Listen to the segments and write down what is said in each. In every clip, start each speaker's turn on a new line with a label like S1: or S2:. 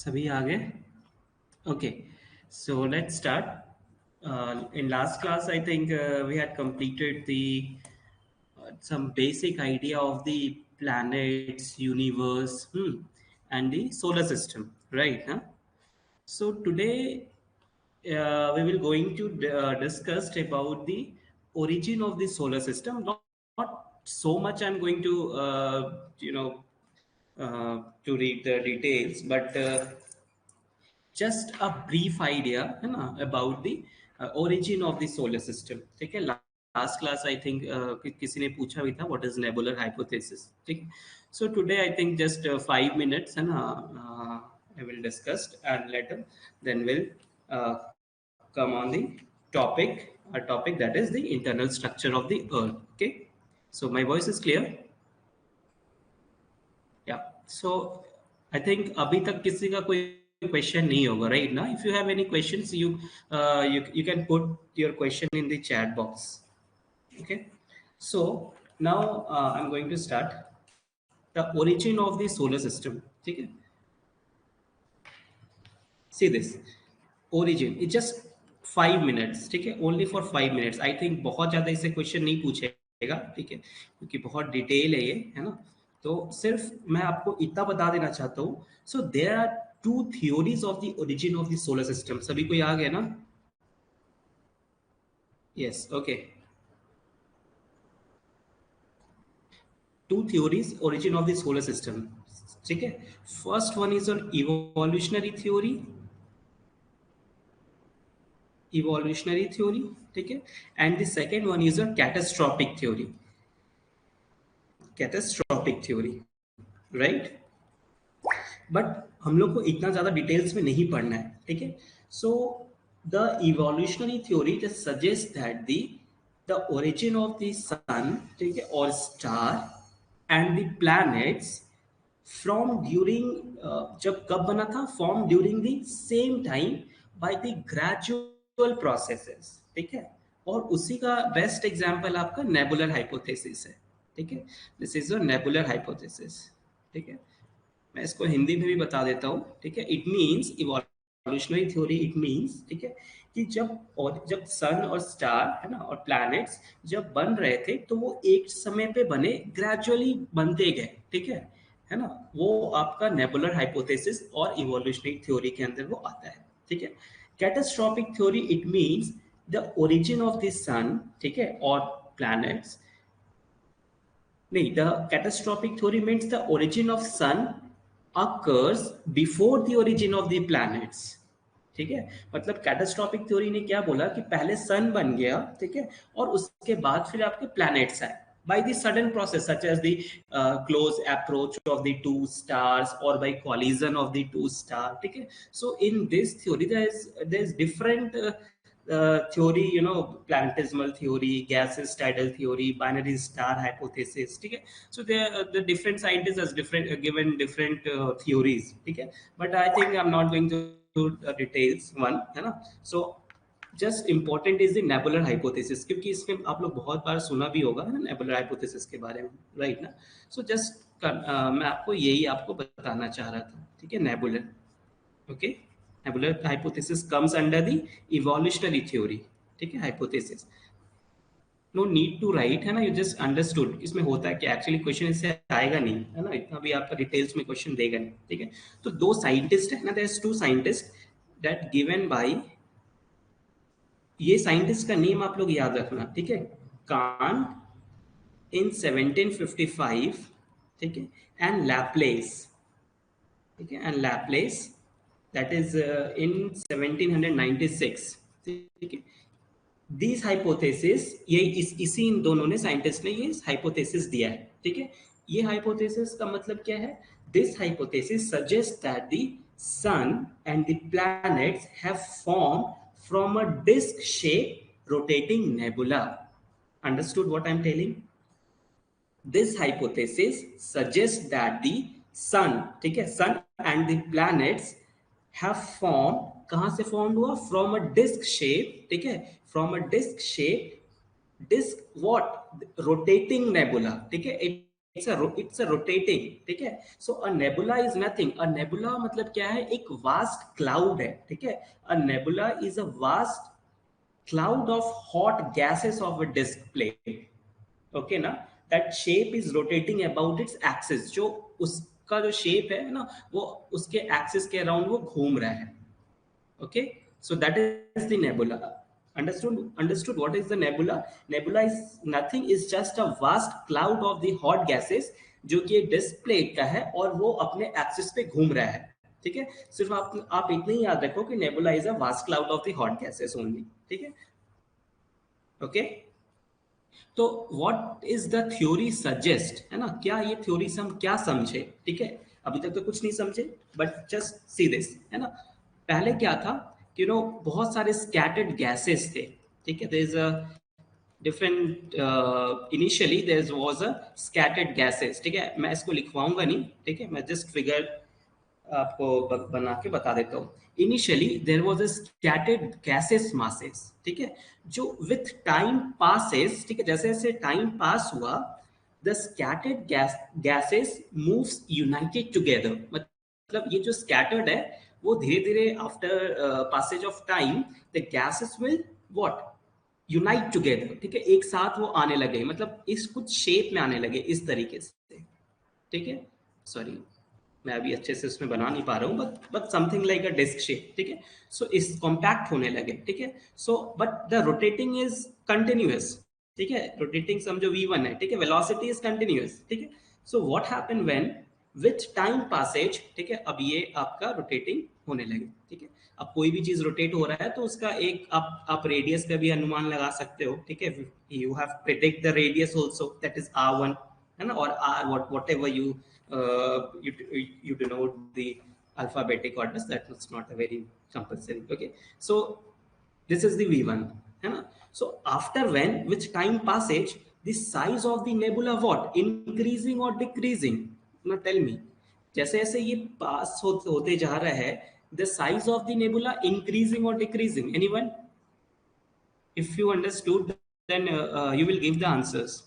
S1: सभी आ गए? Okay, so let's start. In last class, I think we had completed the some basic idea of the planets, universe, and the solar system, right? Huh? So today we will going to discuss about the origin of the solar system. Not so much. I'm going to to read the details, but just a brief idea है ना about the origin of the solar system. ठीक है, last class I think किसी ने पूछा भी था what is nebular hypothesis. ठीक, so today I think just 5 minutes है ना I will discuss and later then we'll come on the topic, a topic that is the internal structure of the earth. Okay, so my voice is clear? Yeah. So I think अभी तक किसी का कोई question नहीं होगा, right? Now, if you have any questions, you can put your question in the chat box. Okay. So now I'm going to start the origin of the solar system. ठीक है. See this origin. It's just 5 minutes. ठीक है. Only for 5 minutes. I think बहुत ज़्यादा इससे question नहीं पूछेगा. ठीक है. क्योंकि बहुत डिटेल है ना. तो सिर्फ मैं आपको इतना बता देना चाहता हूँ. So there are two theories of the origin of the solar system. सभी को याद है ना? Yes. Okay. Two theories origin of the solar system. ठीक है. First one is on evolutionary theory. ठीक है. And the second one is a catastrophic theory, right? But हम लोग को इतना ज्यादा डिटेल्स में नहीं पढ़ना है. ठीक है. So the evolutionary theory just suggest that the origin of the sun, ठीक है, और star and the planets from during, जब कब बना था, form during the same time by the gradual processes. ठीक है. और उसी का बेस्ट एग्जांपल आपका नेबुलर हाइपोथेसिस है. ठीक है. This is a nebular hypothesis. ठीक है. मैं इसको हिंदी में भी बता देता हूँ. ठीक है. It means evolutionary theory, it means, ठीक है, कि जब सन और स्टार है ना और प्लैनेट्स जब बन रहे थे तो वो एक समय पे बने, ग्रेजुअली बनते गए. ठीक है ना. वो आपका नेबुलर हाइपोथेसिस और इवोल्यूशनरी थ्योरी के अंदर वो आता है. ठीक है. Catastrophic theory, it means the origin of the sun, ठीक है, और प्लैनेट्स. नहीं, the catastrophic theory means the origin of sun occurs before the origin of the planets. ठीक है. मतलब कैटास्ट्रॉफिक थ्योरी ने क्या बोला कि पहले सन बन गया, ठीक है, और उसके बाद फिर आपके प्लैनेट्स आए by the sudden process such as the close approach of the two stars or by collision of the two stars. ठीक है. So in this theory there is different theory, planetismal theory, gaseous tidal theory, binary star hypothesis. ठीक है. So the different scientists has different given different theories. ठीक है. But I think I'm not going to details one, है ना. So just important is the nebular hypothesis, क्योंकि इसमें आप लोग बहुत बार सुना भी होगा ना नेबुलर हाइपोथेसिस के बारे में, राइट ना. सो जस्ट मैं आपको यही आपको बताना चाह रहा था. ठीक है. Nebular, okay. Nebular hypothesis comes under the evolutionary theory. ठीक है. Hypothesis, no need to write, है ना. यू जस्ट अंडरस्टूड इसमें होता है कि एक्चुअली क्वेश्चन इससे आएगा नहीं, है ना. इतना भी आपका डिटेल्स में क्वेश्चन देगा नहीं. ठीक है. तो दो साइंटिस्ट है ना, there is two scientist that given by, ये साइंटिस्ट का नेम आप लोग याद रखना. ठीक है. कान इन 1755. ठीक है. And Laplace. ठीक है. And Laplace that is in 1796. ठीक है. दिस हाइपोथेसिस, ये इसी इन दोनों ने, साइंटिस्ट ने ये हाइपोथेसिस दिया है. ठीक है. ये हाइपोथेसिस का मतलब क्या है? This hypothesis suggest that the sun and the planets have form from a disc shape rotating nebula. Understood what I am telling? This hypothesis suggest that the sun, ठीक है, sun and the planets have form, कहां से form हुआ? From a disc shape. ठीक है. From a disc shape, disc what? Rotating nebula. ठीक है. It it's a rotating, ठीक है। So a nebula is nothing, a nebula मतलब क्या है, एक वास्ट क्लाउड है, ठीक है। A nebula is a vast cloud of hot gases of a disc plate, okay ना। That shape is rotating about its axis, जो उसका जो शेप है ना, वो उसके एक्सिस के अराउंड वो घूम रहा है, okay. So that is the nebula. Understood what is the nebula? Nebula is nothing, is just a vast cloud of the hot gases, जो कि डिस्क प्लेट का है और वो अपने एक्सिस पे घूम रहा है, ठीक है। सिर्फ आप इतना ही याद रखो कि nebula is a vast cloud of the hot gases only, ठीक है, ओके। तो what is the theory suggest, है ना, क्या ये थ्योरी से हम क्या समझे, ठीक है। अभी तक तो कुछ नहीं समझे, बट जस्ट सी दिस, है ना। पहले क्या था कि बहुत सारे स्कैटर्ड गैसेस थे, ठीक है। There is a different, initially there was a scattered gases, ठीक है। मैं इसको लिखवाऊंगा नहीं, ठीक है, मैं जस्ट फिगर आपको बना के बता देता हूँ। Initially there was a scattered gases masses, ठीक है, जो विथ टाइम पासेस, ठीक है, जैसे जैसे टाइम पास हुआ, the scattered gases moves united together, मतलब ये जो स्कैटर्ड है वो धीरे धीरे after passage of time the gases will what unite together, ठीक है, एक साथ वो आने लगे, मतलब इस कुछ शेप में आने लगे इस तरीके से, ठीक है। सॉरी, मैं अभी अच्छे से उसमें बना नहीं पा रहा हूँ, but something like a disc shape, ठीक है। सो इस कॉम्पैक्ट होने लगे, ठीक है। So but the rotating is continuous, ठीक है, रोटेटिंग समझो v1 है, ठीक है, वेलोसिटी इज कंटिन्यूअस, ठीक है। So what happen when with time passage, ठीक है, अब ये आपका रोटेटिंग होने लगे, ठीक है। अब कोई भी चीज रोटेट हो रहा है तो उसका एक आप रेडियस का भी अनुमान लगा सकते हो, ठीक है। You have predict the radius also, that is r1, है ना, और what ever you denote the alphabetic orders, that is not a very compulsory, okay. So this is the v1, है ना। So after when with time passage the size of the nebula what increasing or decreasing, now tell me, जैसे जैसे ये पास होते जा रहा है, the size of the nebula increasing or decreasing, anyone? If you understood, then you will give the answers.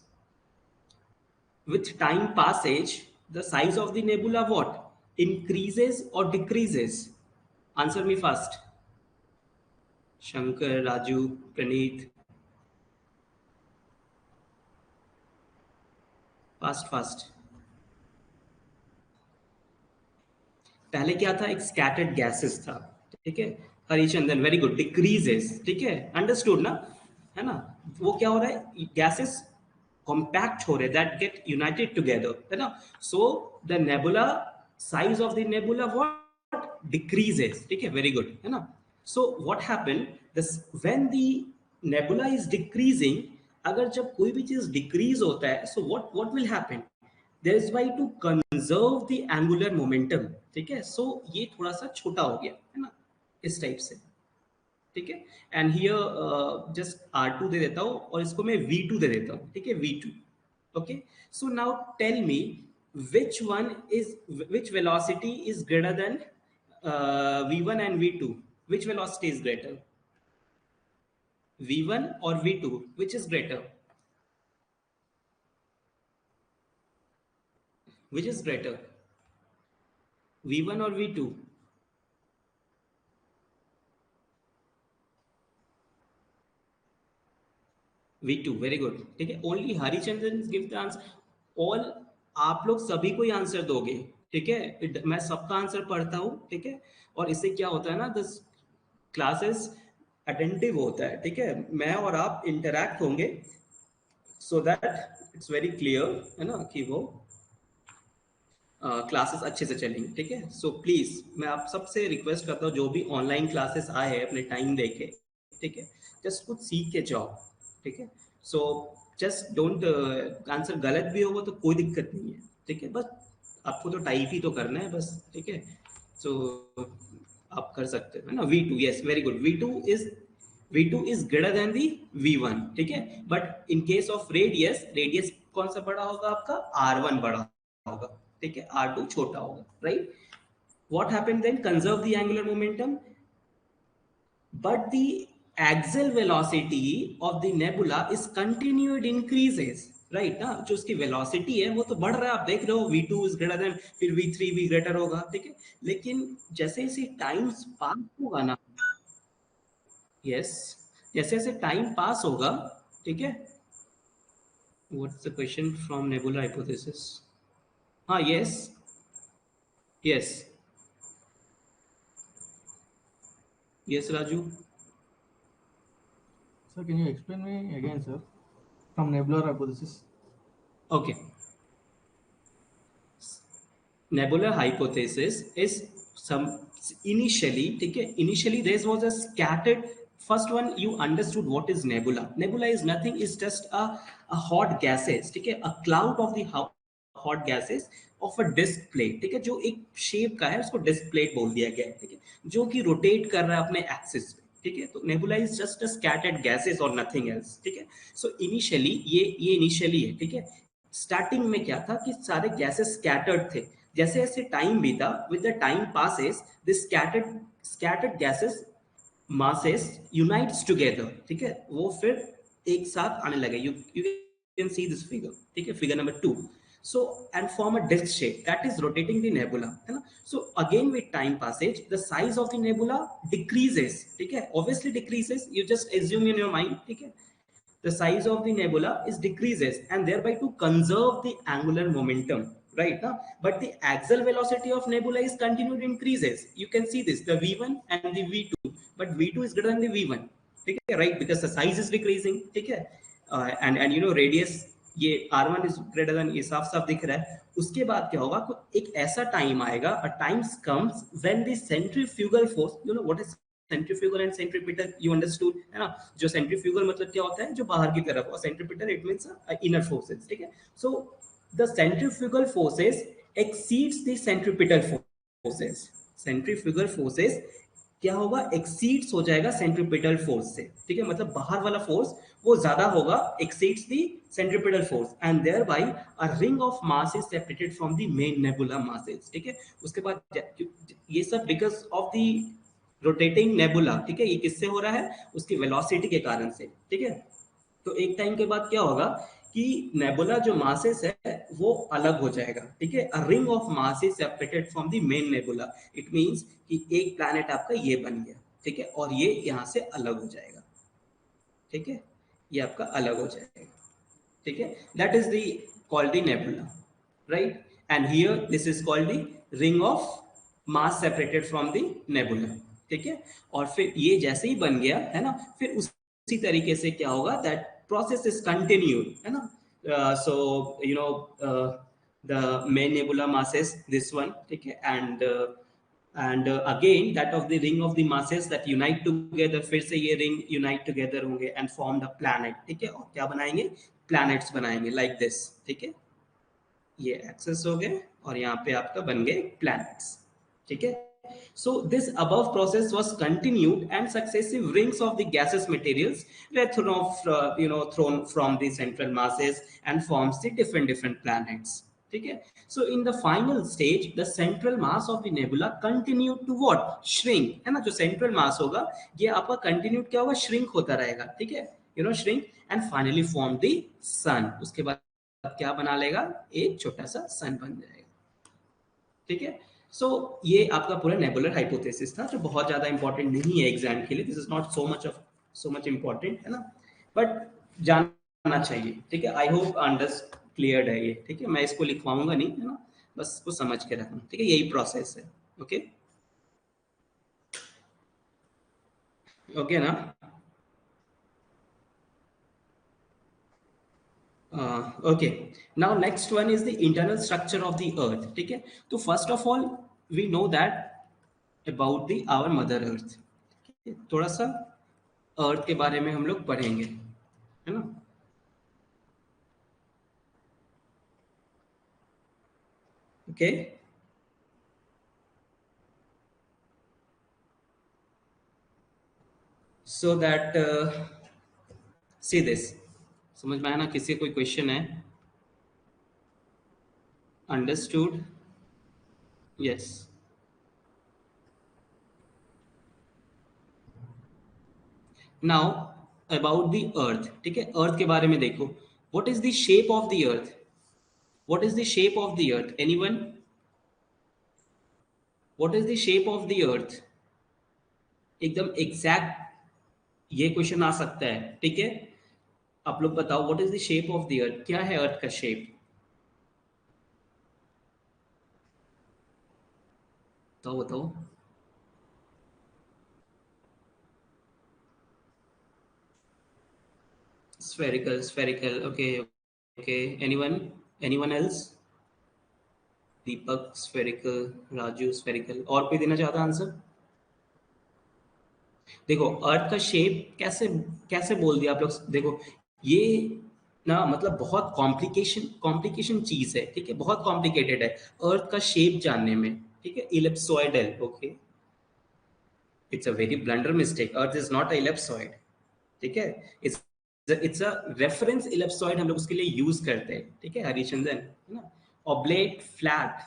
S1: With time passage, the size of the nebula what? Increases or decreases? Answer me fast. Shankar, Raju, Praneeth. Fast, fast. पहले क्या था, एक scattered gases था, ठीक है। Harichandan, very good, decreases, ठीक है, understood ना, है ना। वो क्या हो रहा है, गैसेस कॉम्पैक्ट हो रहे, दैट गेट यूनाइटेड टुगेदर, है ना। So the nebula size of the nebula what decreases, ठीक है, वेरी गुड, है ना। So what happen this when the nebula is decreasing, अगर जब कोई भी चीज डिक्रीज होता है, so what will happen, there is why to conserve the angular momentum, ठीक है। सो ये थोड़ा सा छोटा हो गया, है ना, इस टाइप से, ठीक है। एंड हियर जस्ट r2 दे देता हूँ और इसको मैं v2 दे देता हूँ, ठीक है, v2, okay. So now tell me which one is, which velocity is greater than v1 and v2, which velocity is greater, v1 or v2, which is greater, which is greater, v1 or v2? v2, very good, ठीक है। Only Harichandan give the answer, all आप लोग सभी को ही answer दोगे, ठीक है। मैं सबका आंसर पढ़ता हूँ, ठीक है। और इससे क्या होता है ना, दिस क्लासेस अटेंटिव होता है, ठीक है, मैं और आप इंटरैक्ट होंगे, so that it's very clear, है ना, कि वो क्लासेस अच्छे से चलेंगे, ठीक है। सो प्लीज मैं आप सबसे रिक्वेस्ट करता हूँ, जो भी ऑनलाइन क्लासेस आए हैं अपने टाइम देके, ठीक है, जस्ट कुछ सीख के जाओ, ठीक है। सो जस्ट डोंट आंसर, गलत भी होगा तो कोई दिक्कत नहीं है, ठीक है, बस आपको तो टाइप ही तो करना है बस, ठीक है। सो आप कर सकते हो, है ना। v2, yes, very good, v2 is greater than the v1, ठीक है। But in case of radius, radius कौन सा बड़ा होगा आपका, r1 बड़ा होगा, ठीक है, r2 छोटा होगा, right. what happened then, conserve the angular momentum, but the axial velocity of the nebula is continued increases, right ना, जो उसकी वेलोसिटी है वो तो बढ़ रहा है, आप देख रहे हो v2 इज ग्रेटर देन, फिर v3 भी ग्रेटर होगा, ठीक है। लेकिन जैसे जैसे टाइम पास होगा ना, यस, जैसे जैसे टाइम पास होगा, ठीक है। What's the question from nebula hypothesis? हाँ, yes, yes, yes Raju.
S2: Sir, can you explain me again, sir? From nebular hypothesis.
S1: Okay, nebular hypothesis is some initially, ठीक है, initially there was a scattered, first one you understood what is nebula. Nebula is nothing, is just a hot gases, ठीक है, a cloud of the hot gases of a disc plate, ठीक है, जो एक shape का है उसको disc plate बोल दिया गया है, ठीक है, जो कि रोटेट कर रहा है अपने एक्सिस पे, ठीक है। तो nebula is just a scattered gases और नथिंग एल्स, ठीक है। सो इनिशियली ये इनिशियली है, ठीक है। स्टार्टिंग में क्या था कि सारे गैसेस स्कैटर्ड थे, जैसे जैसे टाइम बीता, with the time passes this scattered gases masses unites together, ठीक है, वो फिर एक साथ आने लगे। You can see this figure, ठीक है, figure number 2। So and form a disc shape that is rotating the nebula, है ना। So again with time passage the size of the nebula decreases, ठीक है, obviously decreases, you just assume in your mind, ठीक है। The size of the nebula is decreases and thereby to conserve the angular momentum, right now, but the axial velocity of nebula is continued increases. You can see this, the v1 and the v2, but v2 is greater than the v1, okay, right, because the size is decreasing, okay. And you know radius, ये r1 is greater than, ये साफ साफ दिख रहा है। उसके बाद क्या होगा, एक ऐसा टाइम आएगा, a time comes when the centrifugal force, you know what is centrifugal and centripetal, you understood, है ना। जो सेंट्रीफ्यूगल मतलब क्या होता है, जो बाहर की तरफ, और centripetal it means inner forces, ठीक है। So the centrifugal forces exceeds the centripetal forces, centrifugal forces क्या होगा, एक्सीड्स हो जाएगा सेंट्रीपिटल फोर्स से, ठीक है, मतलब बाहर वाला फोर्स वो ज्यादा होगा, exceeds the centripetal force, and thereby a ring of mass is separated from the main nebula masses, ठीक है। उसके बाद ये सब because of the rotating nebula, ठीक है, ये किससे हो रहा है, उसकी वेलोसिटी के कारण से, ठीक है। तो एक टाइम के बाद क्या होगा कि नेबुला जो मासेस है वो अलग हो जाएगा, ठीक है, अ ring of mass is separated from the main nebula. It means कि एक प्लैनेट आपका ये बन गया, ठीक है, और ये यहाँ से अलग हो जाएगा, ठीक है, ये आपका अलग हो जाएगा, ठीक है। That is the called the nebula, right, and here this is called the ring of mass separated from the nebula, ठीक है। और फिर ये जैसे ही बन गया है ना, फिर उसी तरीके से क्या होगा, दैट प्रोसेस इज कंटिन्यूड, है ना। So you know the main nebula masses, this one, ठीक है, and again that of the ring of the masses that unite together, फिर से ये ring unite together होंगे and form the planet, ठीक है, और क्या बनाएंगे, planets बनाएंगे like this, ठीक है। ये एक्सेस हो गए और यहाँ पे आपका बन गए planets, ठीक है। So this above process was continued and successive rings of the gaseous materials were thrown from the central masses and forms the different planets, ठीक है। So in the final stage the central mass of the nebula continued to what, shrink, है ना, जो central mass होगा ये आपका continued क्या होगा, shrink होता रहेगा, ठीक है, shrink and finally form the sun। उसके बाद क्या बना लेगा, एक छोटा सा सन बन जाएगा, ठीक है। सो ये आपका पूरा नेबुलर हाइपोथेसिस था, जो बहुत ज्यादा इंपॉर्टेंट नहीं है एग्जाम के लिए, this is not so much important, है ना, बट जानना चाहिए, ठीक है। आई होप अंडर क्लियर्ड है ये, ठीक है, मैं इसको लिखवाऊंगा नहीं, है ना, बस इसको समझ के रखना, ठीक है, यही प्रोसेस है, ओके, ओके ना। Okay, now next one is the internal structure of the earth, ठीक है। तो first of all we know that about the our mother earth, थोड़ा सा अर्थ के बारे में हम लोग पढ़ेंगे, है ना। Okay, so that see this, समझ में आया ना, किसी कोई क्वेश्चन है, understood, yes. Now about the earth, ठीक है, अर्थ के बारे में देखो, What is the shape of the earth? What is the shape of the earth? Anyone? What is the shape of the earth? एकदम एग्जैक्ट ये क्वेश्चन आ सकता है, ठीक है? आप लोग बताओ, what is the shape of the अर्थ? क्या है अर्थ का शेप? बताओ बताओ। Spherical, spherical. Okay, okay. Anyone else? दीपक spherical, राजू spherical. और कोई देना चाहता आंसर? देखो, अर्थ का शेप कैसे कैसे बोल दिया आप लोग? देखो, ये ना मतलब बहुत कॉम्प्लिकेशन चीज है, ठीक है? बहुत कॉम्प्लिकेटेड है अर्थ का शेप जानने में, ठीक है? Ellipsoidal, okay? It's a very blunder mistake. Earth is not a ellipsoid, ठीक है? इट्स अ रेफरेंस इलिप्सॉइड हम लोग उसके लिए यूज करते हैं, ठीक है हरिचंदन, है ना? ऑब्लेट, फ्लैट,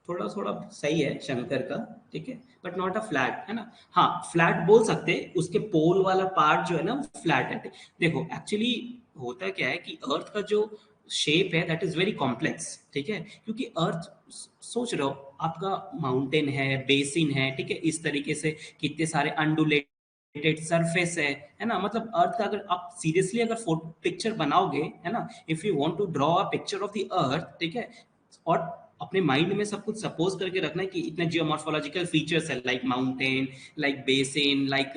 S1: थोड़ा थोड़ा सही है शंकर का, ठीक है, बट नॉट अ फ्लैट, है ना? हाँ, फ्लैट बोल सकते हैं, उसके पोल वाला पार्ट जो है ना वो फ्लैट है। देखो एक्चुअली होता क्या है कि अर्थ का जो शेप है दैट इज वेरी कॉम्प्लेक्स, ठीक है? क्योंकि अर्थ, सोच रहे हो आपका माउंटेन है, बेसिन है, ठीक है, इस तरीके से कितने सारे अंडुलेटेड सरफेस है ना? मतलब अर्थ का अगर आप सीरियसली अगर फोटो पिक्चर बनाओगे, है ना, if you want to draw a picture of the earth, ठीक है, और अपने माइंड में सब कुछ सपोज करके रखना है कि इतने जियोमॉर्फोलॉजिकल फीचर्स है, like mountain, like basin, like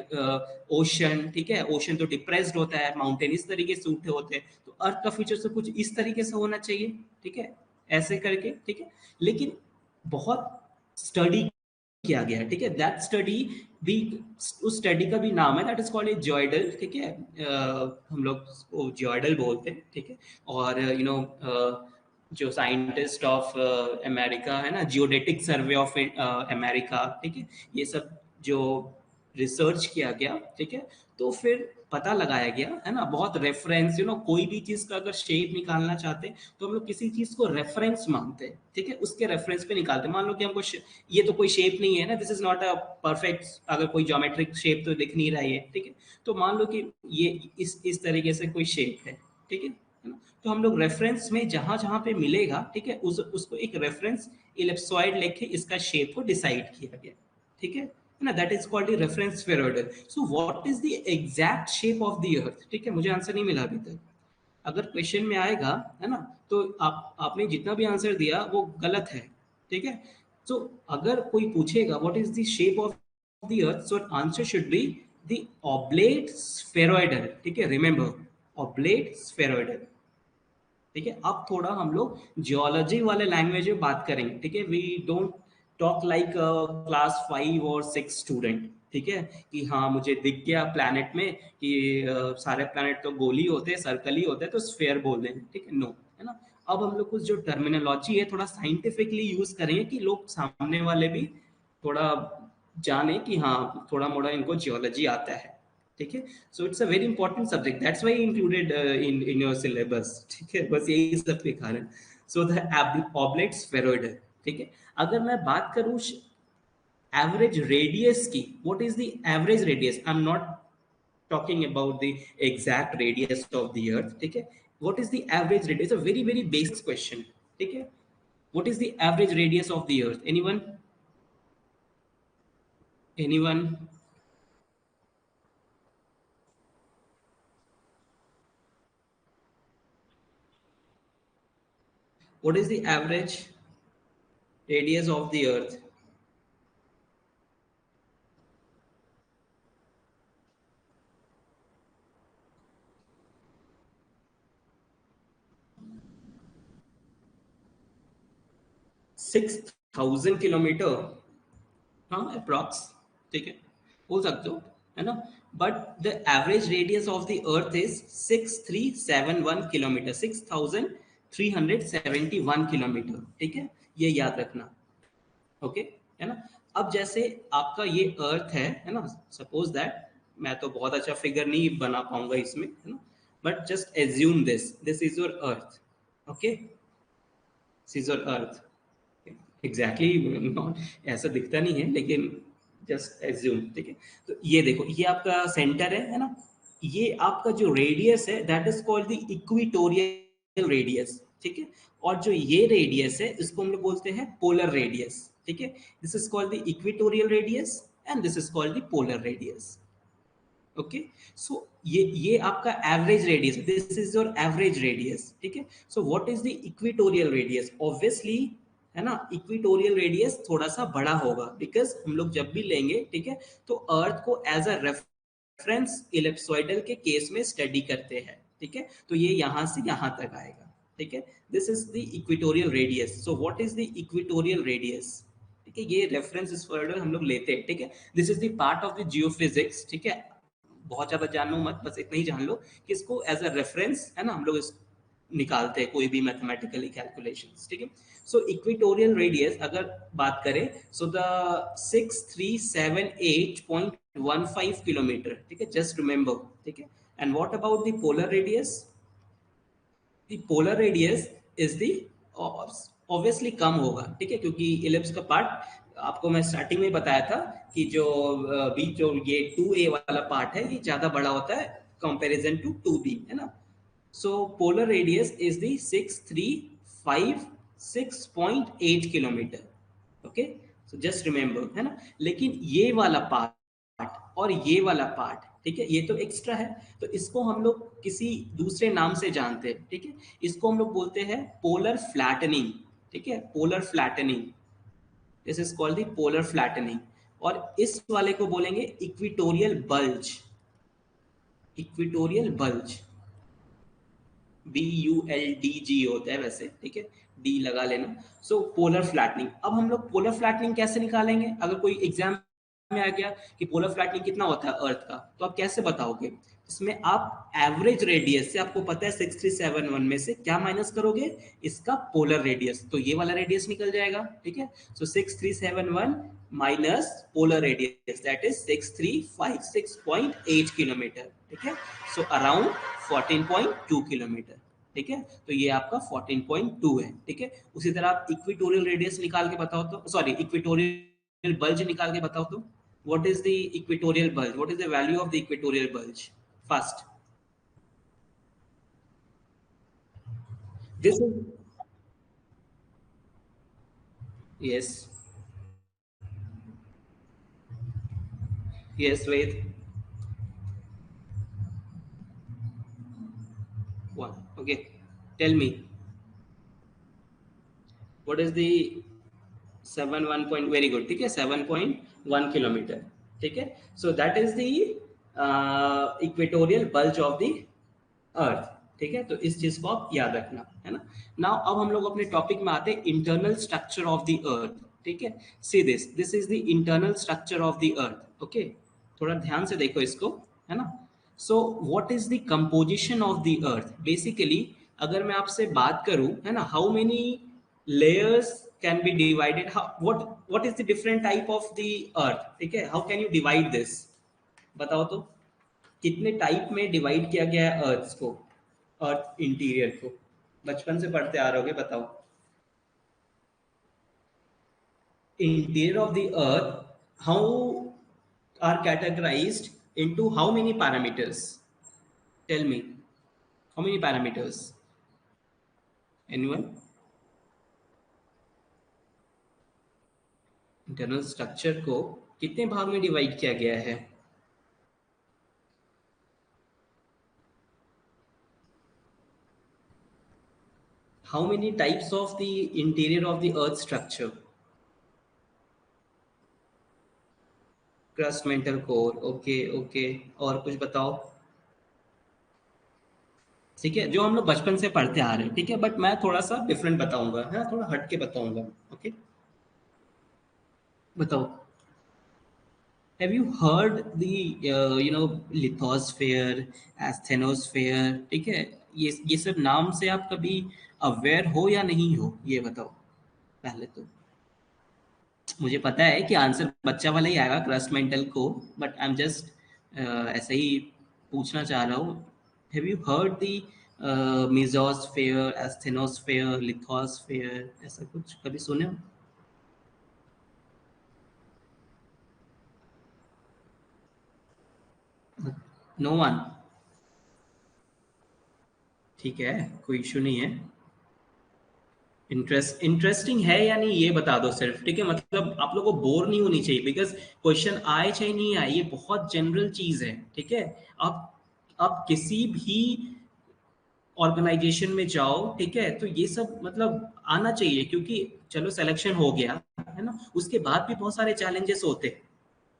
S1: ocean, ठीक है? ओशन तो डिप्रेस्ड होता है, माउंटेन इस तरीके से उठे होते हैं, तो अर्थ का फीचर तो कुछ इस तरीके से होना चाहिए, ठीक है? ऐसे करके, ठीक है? लेकिन बहुत स्टडी किया गया है, ठीक है? दैट स्टडी भी, उस स्टडी का भी नाम है, दैट इज कॉल्ड ए जॉयडल, ठीक है? हम लोग उसको जॉयडल बोलते हैं, ठीक है? और जो साइंटिस्ट ऑफ अमेरिका है ना, जियोडेटिक सर्वे ऑफ अमेरिका, ठीक है, ये सब जो रिसर्च किया गया, ठीक है, तो फिर पता लगाया गया, है ना? बहुत रेफरेंस, कोई भी चीज का अगर शेप निकालना चाहते हैं तो हम लोग किसी चीज को रेफरेंस मानते हैं, ठीक है? उसके रेफरेंस पे निकालते हैं। मान लो कि हमको ये तो कोई शेप नहीं है ना, this is not a perfect, अगर कोई ज्योमेट्रिक शेप तो दिख नहीं रहा है, ठीक है? तो मान लो कि ये इस तरीके से कोई शेप है, ठीक है ना? तो हम लोग रेफरेंस में जहां जहां पे मिलेगा, ठीक है, उसको एक रेफरेंस इलिप्सॉइड लेके इसका शेप को डिसाइड किया गया, ठीक है ना? That is called the reference spheroidal. So what is the exact shape of the earth? ठीक है, मुझे आंसर नहीं मिला अभी तक। अगर क्वेश्चन में आएगा, है ना, तो आपने जितना भी आंसर दिया वो गलत है, ठीक है? तो अगर कोई पूछेगा what is the shape of the earth, so answer should be the oblate spheroidal, ठीक है? रिमेंबर, ऑब्लेट स्फेरॉइडल, ठीक है? अब थोड़ा हम लोग जियोलॉजी वाले लैंग्वेज में बात करेंगे, ठीक है? We don't talk like class 5 और 6 स्टूडेंट, ठीक है, कि हाँ मुझे दिख गया प्लैनेट में कि सारे प्लैनेट तो गोल ही होते हैं, सर्कल ही होते हैं, तो स्फेयर बोल देंगे, ठीक है? नो, है ना? अब हम लोग कुछ जो टर्मिनोलॉजी है थोड़ा साइंटिफिकली यूज करेंगे कि लोग सामने वाले भी थोड़ा जाने कि हाँ थोड़ा मोड़ा इनको जियोलॉजी आता है, ठीक है? So it's a very important subject, that's why included in your syllabus, ठीक है? बस यही सब के कारण। सो द ऑब्लेट स्फेरॉइडल, ठीक है? अगर मैं बात करूं एवरेज रेडियस की, what is the average radius? I am not talking about the exact radius of the earth, ठीक है? What is the average radius? A very very basic question, ठीक है? What is the average radius of the earth? Anyone? Anyone? What is the average radius of the earth? 6,000 kilometre, हाँ approx, ठीक है, बोल सकते हो, है ना? But the average radius of the earth is 6371 kilometre, 6371 kilometre, ठीक है? ये याद रखना, ओके, है ना? अब जैसे आपका ये अर्थ है ना, सपोज दैट, मैं तो बहुत अच्छा फिगर नहीं बना पाऊंगा इसमें, है ना, but just assume this is your earth, okay? This is your earth, exactly not ऐसा दिखता नहीं है, लेकिन जस्ट एज्यूम, ठीक है? तो ये देखो, ये आपका सेंटर है ना? ये आपका जो रेडियस है that is called the equatorial radius, ठीक है। और जो ये रेडियस है इसको हम लोग बोलते हैं पोलर रेडियस, ठीक है। This is called the equatorial radius and this is called the polar radius. Okay, so ये आपका average radius, this is your average radius, ठीक है। So what is the equatorial radius? Obviously, है ना, equatorial radius थोड़ा सा बड़ा होगा, बिकॉज हम लोग जब भी लेंगे, ठीक है, तो अर्थ को एज अ रेफरेंस इलिप्सॉइडल के केस में स्टडी करते हैं, ठीक है। तो ये यहां से यहां तक आएगा, ठीक है। This is the equatorial radius. So what is the equatorial radius? ठीक है, ये रेफरेंस इलिप्सॉइडल हम लोग लेते हैं, ठीक है। This is the part of the geophysics, ठीक है। बहुत ज्यादा जानो मत, बस इतना ही जान लो कि इसको एज अ रेफरेंस, है ना, हम लोग इस निकालते हैं कोई भी मैथमेटिकली कैलकुलेशंस, ठीक है। सो इक्वेटोरियल रेडियस अगर बात करें, सो द 6378.15 किलोमीटर, ठीक है, जस्ट रिमेंबर, ठीक है। And what about the polar radius? The polar radius is the obviously कम होगा, ठीक है, क्योंकि इलिप्स का पार्ट आपको मैं स्टार्टिंग में बताया था कि जो बीच जो ये 2a वाला पार्ट है ये ज्यादा बड़ा होता है कंपैरिजन टू 2b, है ना। So polar radius is the 6356.8 kilometre. Okay, so just remember, है ना। लेकिन ये वाला पार्ट और ये वाला पार्ट, ठीक है, ये तो एक्स्ट्रा है, तो इसको हम लोग किसी दूसरे नाम से जानते हैं, ठीक है। इसको हम लोग बोलते हैं पोलर फ्लैटनिंग, ठीक है, polar flattening. This is called the polar flattening. और इस वाले को बोलेंगे equatorial bulge, equatorial bulge, BULDG होता है वैसे, ठीक है, डी लगा लेना। सो पोलर फ्लैटनिंग, अब हम लोग पोलर फ्लैटनिंग कैसे निकालेंगे? अगर कोई एग्जाम में आ गया कि पोलर फ्लैटनिंग कितना होता है अर्थ का, तो आप कैसे बताओगे? इसमें आप एवरेज रेडियस से, आपको पता है 6371 में से क्या माइनस करोगे? इसका पोलर रेडियस, तो ये वाला रेडियस निकल जाएगा, ठीक है। सो 6371 minus polar radius that is 6356.8 kilometre, ठीक है। सो अराउंड 14.2 किलोमीटर, ठीक है। तो ये आपका 14.2 है, ठीक है। उसी तरह आप इक्विटोरियल रेडियस निकाल के बताओ तो, सॉरी, इक्विटोरियल बल्ज निकाल के बताओ तो, what is the equatorial bulge? What is the value of the equatorial bulge? First, this is, yes, yes, wait, one, okay, tell me what is the 7 1 point, very good, ठीक है, 7.1 kilometre, ठीक है। So that is the equatorial bulge of the earth, ठीक है। तो इस चीज को आप याद रखना, है ना। नाउ अब हम लोग अपने टॉपिक में आते हैं, internal structure of the earth, ठीक है। सी this is the internal structure of the earth, okay. थोड़ा ध्यान से देखो इसको, है ना। So what is the composition of the earth? Basically अगर मैं आपसे बात करूं, है ना, how many layers can be divided, how, what is the different type of the earth, ठीक है, how can you divide this? बताओ तो, कितने टाइप में डिवाइड किया गया है अर्थ को, अर्थ इंटीरियर को? बचपन से पढ़ते आ रहे होगे, बताओ। Interior of the earth how are categorized into how many parameters? Tell me, how many parameters? Anyone? Internal structure को कितने भाग में डिवाइड किया गया है? How many types of the interior of the earth structure? Crust, mantle core, okay, okay, और कुछ बताओ, ठीक है, जो हम लोग बचपन से पढ़ते आ रहे हैं, ठीक है, बट मैं थोड़ा सा डिफरेंट बताऊंगा, है ना, थोड़ा हट के बताऊंगा, ओके। बताओ, have you heard the lithosphere, asthenosphere, ठीक है, ये सब नाम से आप कभी अवेयर हो या नहीं हो, ये बताओ पहले तो। मुझे पता है कि आंसर बच्चा वाला ही आएगा, क्रस्ट मेंटल को, बट आई एम जस्ट ऐसे ही पूछना चाह रहा हूँ। Have you heard the mesosphere, asthenosphere, lithosphere, ऐसा कुछ कभी सुने हो? No one? ठीक है, कोई इशू नहीं है। इंटरेस्टिंग है या नहीं ये बता दो सिर्फ, ठीक है, मतलब आप लोगों को बोर नहीं होनी चाहिए, बिकॉज क्वेश्चन आए चाहे नहीं आए ये बहुत जनरल चीज है, ठीक है। आप किसी भी ऑर्गेनाइजेशन में जाओ, ठीक है, तो ये सब मतलब आना चाहिए, क्योंकि चलो सिलेक्शन हो गया है ना, उसके बाद भी बहुत सारे चैलेंजेस होते हैं,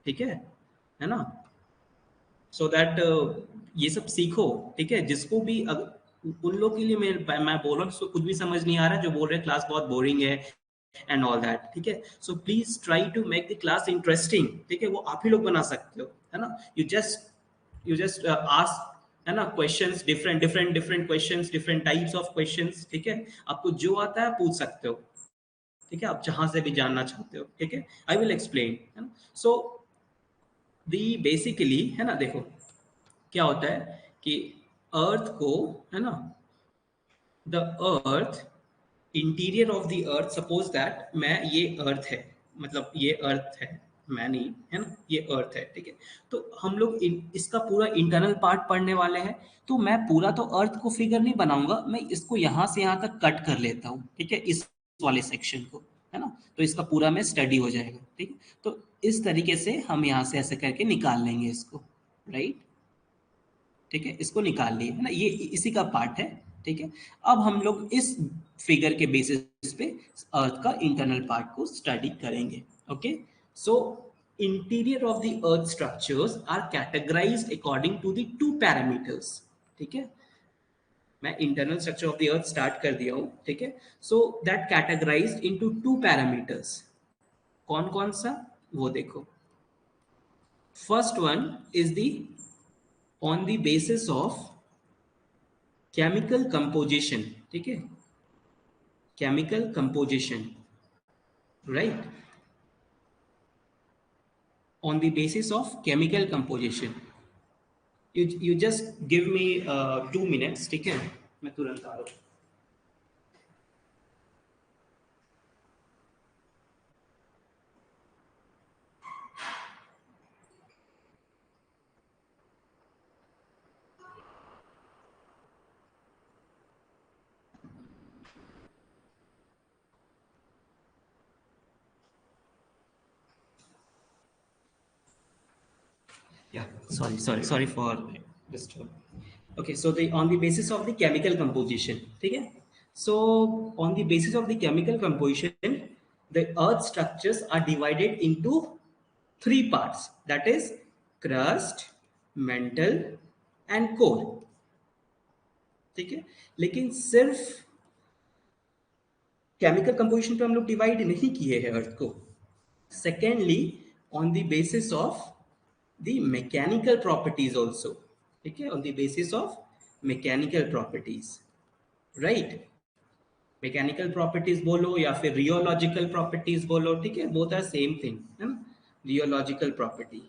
S1: ठीक है ना। सो दैट ये सब सीखो, ठीक है, जिसको भी उन लोग के लिए मैं बोल रहा हूँ जिसको कुछ भी समझ नहीं आ रहा है, जो बोल रहे हैं क्लास बहुत बोरिंग है एंड ऑल दैट, ठीक है, so please try to make the class interesting, ठीक है, वो आप ही लोग बना सकते हो, है ना। यू जस्ट आस्क, है ना, questions, different questions, different types of questions, ठीक है, आपको जो आता है पूछ सकते हो, ठीक है, आप जहां से भी जानना चाहते हो, ठीक है, आई विल एक्सप्लेन, है ना। सो दी बेसिकली, है ना, देखो क्या होता है कि अर्थ को, है ना, the earth, interior of the earth, suppose that मैं, ये अर्थ है, मतलब ये अर्थ है, मैं नहीं, है ना, ये अर्थ है, ठीक है, तो हम लोग इसका पूरा इंटरनल पार्ट पढ़ने वाले हैं, तो मैं पूरा तो अर्थ को फिगर नहीं बनाऊंगा, मैं इसको यहां से यहां तक कट कर लेता हूँ, ठीक है, इस वाले सेक्शन को, है ना, तो इसका पूरा में स्टडी हो जाएगा, ठीक है, तो इस तरीके से हम यहाँ से ऐसे करके निकाल लेंगे इसको, राइट, ठीक है, इसको निकाल लिए, है ना, ये इसी का पार्ट है, ठीक है। अब हम लोग इस फिगर के बेसिस पे अर्थ का इंटरनल पार्ट को स्टडी करेंगे, okay. So interior of the earth structures are categorised according to the two parameters, ठीक है, मैं internal structure of the earth start कर दिया हूं, ठीक है, so that categorised into two parameters, कौन कौन सा, वो देखो। First one is the on the basis of chemical composition, ठीक है, chemical composition, right, on the basis of chemical composition, you just give me 2 minutes, ठीक है, मैं तुरंत आ रहा हूँ। Yeah, sorry for disturb. Okay, so the on the basis of the chemical composition, ठीक है, so on the basis of the chemical composition, the earth structures are divided into three parts, that is crust, mantle and core, ठीक है, लेकिन सिर्फ chemical composition पे हम लोग divide नहीं किए हैं अर्थ को, secondly on the basis of the mechanical properties also, ठीक है, on the basis of mechanical properties, right, mechanical properties बोलो या फिर रियोलॉजिकल प्रॉपर्टीज बोलो, ठीक है, बोथ आर सेम थिंग, है ना, रियोलॉजिकल प्रॉपर्टी,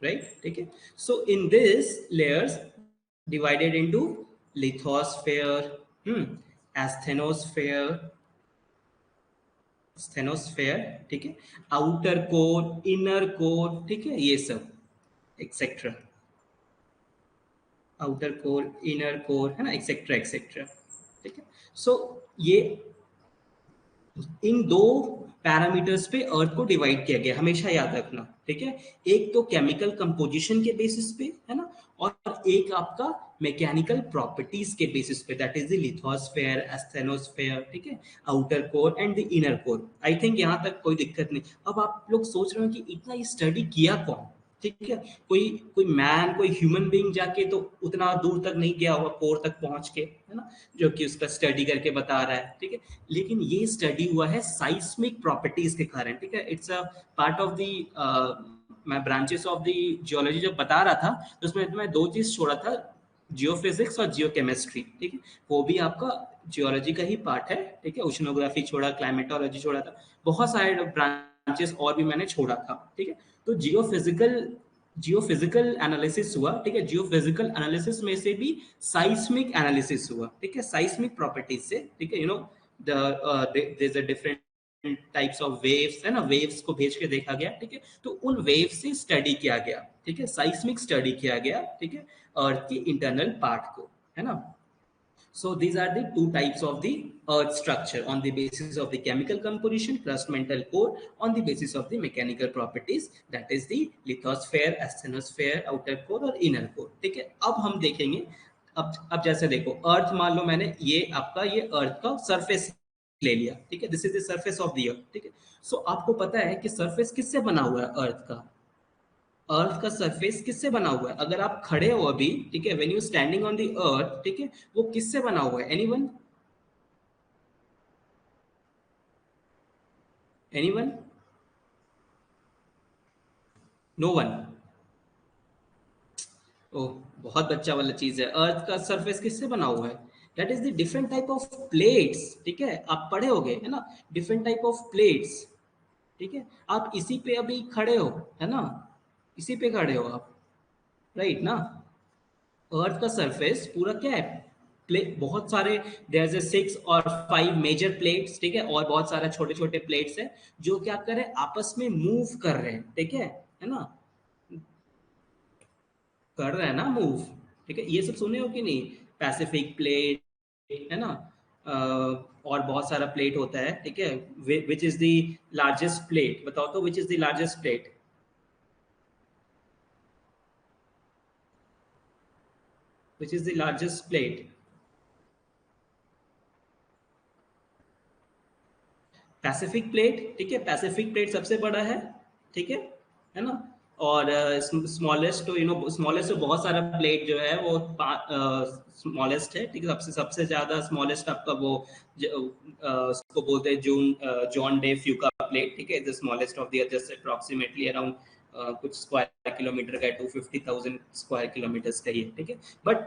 S1: राइट, ठीक है, so in this layers divided into lithosphere, asthenosphere, asthenosphere, ठीक है, आउटर कोर, इनर कोर, ठीक है, ये सब etcetera, outer core, inner core, है ना, एक्सेट्रा एक्सेट्रा, ठीक है, सो ये इन दो पैरामीटर्स पे अर्थ को डिवाइड किया गया, हमेशा याद रखना, ठीक है, एक तो केमिकल कंपोजिशन के बेसिस पे, है ना, और एक आपका मैकेनिकल प्रॉपर्टीज के बेसिस पे, that is the lithosphere, asthenosphere, ठीक है, outer core and the inner core. I think यहाँ तक कोई दिक्कत नहीं। अब आप लोग सोच रहे हो कि इतना ये स्टडी किया कौन, ठीक है, कोई कोई मैन, कोई ह्यूमन बीइंग जाके तो उतना दूर तक नहीं गया होगा कोर तक पहुंच के, है ना, जो कि उसका स्टडी करके बता रहा है, ठीक है, लेकिन ये स्टडी हुआ है साइस्मिक प्रॉपर्टीज के कारण, ठीक है, it's a part of the मैं ब्रांचेस ऑफ द जियोलॉजी जब बता रहा था तो उसमें मैं दो चीज छोड़ा था, जियोफिजिक्स और जियोकेमिस्ट्री, ठीक है, वो भी आपका जियोलॉजी का ही पार्ट है, ठीक है, ओशनोग्राफी छोड़ा, क्लाइमेटोलॉजी छोड़ा था, बहुत सारे ब्रांचेस और भी मैंने छोड़ा था, ठीक है, तो जियोफिजिकल एनालिसिस हुआ, ठीक है, जियोफिजिकल एनालिसिस में से भी साइस्मिक एनालिसिस हुआ, ठीक है, साइस्मिक प्रॉपर्टीज से, ठीक है, you know there is a different types of waves है ना, वेव्स को भेज के देखा गया, ठीक है। तो उन वेव्स से स्टडी किया गया, ठीक है, साइस्मिक स्टडी किया गया, ठीक है, अर्थ के इंटरनल पार्ट को, है ना। So these are the two types of the earth structure on the basis of the chemical composition, crust, mantle, core, on the basis of the mechanical properties, that is the lithosphere, asthenosphere, outer core और inner core, ठीक है। अब हम देखेंगे, अब जैसे देखो अर्थ, मान लो मैंने ये आपका ये अर्थ का सरफेस ले लिया, ठीक है, this is the surface of the earth, ठीक है। सो आपको पता है कि सरफेस किससे बना हुआ है अर्थ का, अर्थ का सरफेस किससे बना हुआ है, अगर आप खड़े हो अभी, ठीक है, when you standing on the earth, ठीक है, वो किससे बना हुआ है, एनीवन, एनीवन, नो वन, ओह बहुत बच्चा वाला चीज है, अर्थ का सरफेस किससे बना हुआ है, that is the different type of plates, ठीक है, आप पढ़े होगे है ना, डिफरेंट टाइप ऑफ प्लेट्स, ठीक है। आप इसी पे अभी खड़े हो, है ना, इसी पे खड़े हो आप, राइट ना। अर्थ का सरफेस पूरा क्या है, प्लेट बहुत सारे, देयर इज 6 और 5 मेजर प्लेट्स, ठीक है, और बहुत सारे छोटे छोटे प्लेट्स है जो क्या कर रहे हैं, आपस में मूव कर रहे हैं, ठीक है ना, कर रहे हैं ना मूव, ठीक है। ये सब सुने हो कि नहीं, पैसिफिक प्लेट, है ना, और बहुत सारा प्लेट होता है, ठीक है, which is the largest plate, बताओ तो which is the largest plate, which is the largest plate, Pacific plate, ठीक है, पैसिफिक प्लेट सबसे बड़ा है ना, और स्मॉलेस्ट तो स्मॉलेस्ट तो बहुत सारा प्लेट जो है वो स्मॉलेस्ट है, ठीक है, सबसे सबसे ज्यादा स्मॉलेस्ट आपका वो उसको बोलते हैं जॉन डे फ्यूका प्लेट, ठीक है, the smallest of the earth, just approximately around कुछ स्क्वायर किलोमीटर का है, 250,000 स्क्वायर किलोमीटर का ही है, ठीक है। बट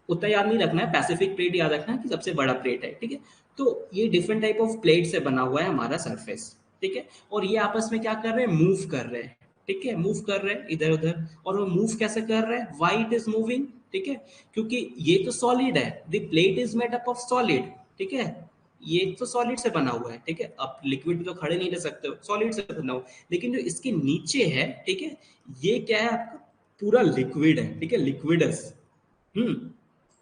S1: उतना याद नहीं रखना है, पैसिफिक प्लेट याद रखना है कि सबसे बड़ा प्लेट है, ठीक है। तो ये डिफरेंट टाइप ऑफ प्लेट से बना हुआ है हमारा सरफेस, ठीक है, और ये आपस में क्या कर रहे हैं, मूव कर रहे हैं, ठीक है, मूव कर रहे हैं इधर उधर, और वो मूव कैसे कर रहे हैं, व्हाई इट इज मूविंग, ठीक है, क्योंकि ये तो सॉलिड है, the plate is made up of solid, ठीक है, ये तो सॉलिड से बना हुआ है, ठीक है, आप लिक्विड तो खड़े नहीं रह सकते हो, सॉलिड से बना हुआ, लेकिन जो इसके नीचे है, ठीक है, ये क्या है आपका पूरा लिक्विड है, ठीक है, लिक्विडस,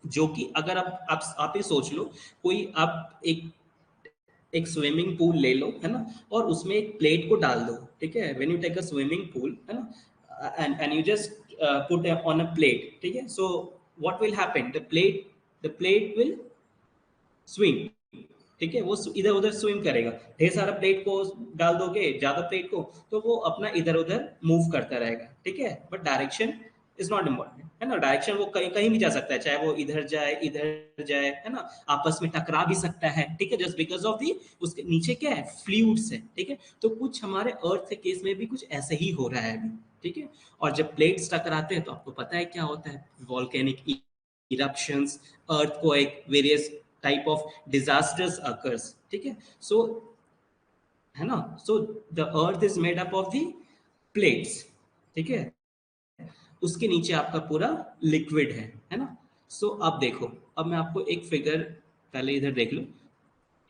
S1: जो कि अगर आप ही सोच लो, कोई आप एक स्विमिंग पूल ले लो, है ना, और उसमें एक प्लेट को डाल दो, ठीक है, when you take a swimming pool, है ना, and you just put on a plate, ठीक है, so what will happen, the plate will swim, ठीक है, वो इधर उधर स्विम करेगा, ढेर सारा प्लेट को डाल दोगे, ज्यादा प्लेट को, तो वो अपना इधर उधर मूव करता रहेगा, ठीक है, but direction is not important, है ना, डायरेक्शन वो कहीं कहीं भी जा सकता है, चाहे वो इधर जाए, है ना, आपस में टकरा भी सकता है, ठीक है, जस्ट बिकॉज ऑफ दी उसके नीचे क्या है, फ्लूइड्स है, ठीक है। तो कुछ हमारे अर्थ के केस में भी कुछ ऐसे ही हो रहा है अभी, ठीक है। और जब प्लेट्स टकराते हैं तो आपको पता है क्या होता है, volcanic eruptions, earthquake, various type of disasters occurs, ठीक है। सो है ना, so the earth is made up of the plates, ठीक है, उसके नीचे आपका पूरा लिक्विड है ना। सो अब देखो, अब मैं आपको एक फिगर, पहले इधर देख लो।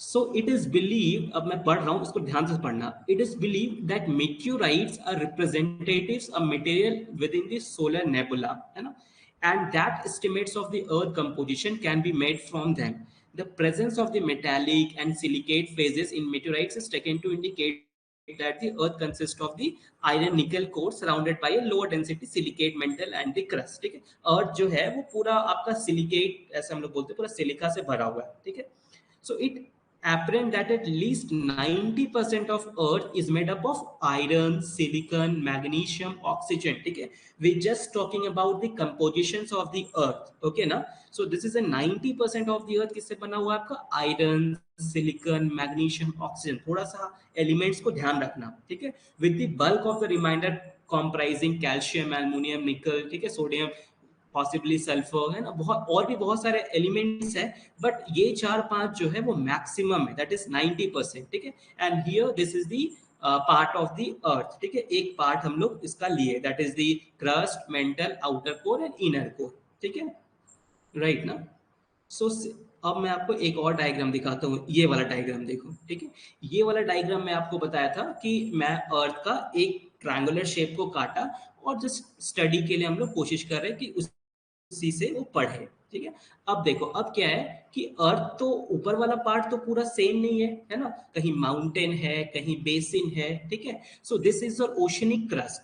S1: So it is believed, अब मैं पढ़ रहा हूँ उसको ध्यान से पढ़ना, it is believed that meteorites are representatives of material within the solar nebula, है ना, and that estimates of the earth composition can be made from them. The presence of the metallic and silicate phases in meteorites is taken to indicate that the earth consists of the iron nickel core surrounded by a lower density silicate mantle and the crust, ठीक है। अर्थ जो है वो पूरा आपका silicate, ऐसे हम लोग बोलते हैं, पूरा सिलिका से भरा हुआ है, ठीक है। So it apparent that at least 90% of earth is made up of iron, silicon, magnesium, oxygen, ठीक है। We just talking about the compositions of the earth, okay ना। So this is a 90% of the earth किससे बना हुआ है आपका, iron, silicon, magnesium, oxygen, थोड़ा सा एलिमेंट्स को ध्यान रखना, ठीक है। With the bulk of the remainder comprising calcium, aluminum, nickel, ठीक है, सोडियम, पॉसिबली सल्फर, है ना, बहुत और भी बहुत सारे एलिमेंट्स है, बट ये 4-5 जो है वो मैक्सिमम है, दैट इज 90%, ठीक है। And here this is the part of the earth, ठीक है, एक पार्ट हम लोग इसका लिए, that is the crust, mental, outer core and inner core, ठीक है, राइट ना। सो अब मैं आपको एक और डायग्राम दिखाता हूँ, ये वाला डायग्राम देखो, ठीक है। ये वाला डायग्राम मैं आपको बताया था कि मैं अर्थ का एक ट्रायंगुलर शेप को काटा और जस्ट स्टडी के लिए हम लोग कोशिश कर रहे हैं कि उसी से वो पढ़े, ठीक है। अब देखो, अब क्या है कि अर्थ तो ऊपर वाला पार्ट तो पूरा सेम नहीं है ना, कहीं माउंटेन है, कहीं बेसिन है, ठीक है। So this is your oceanic crust.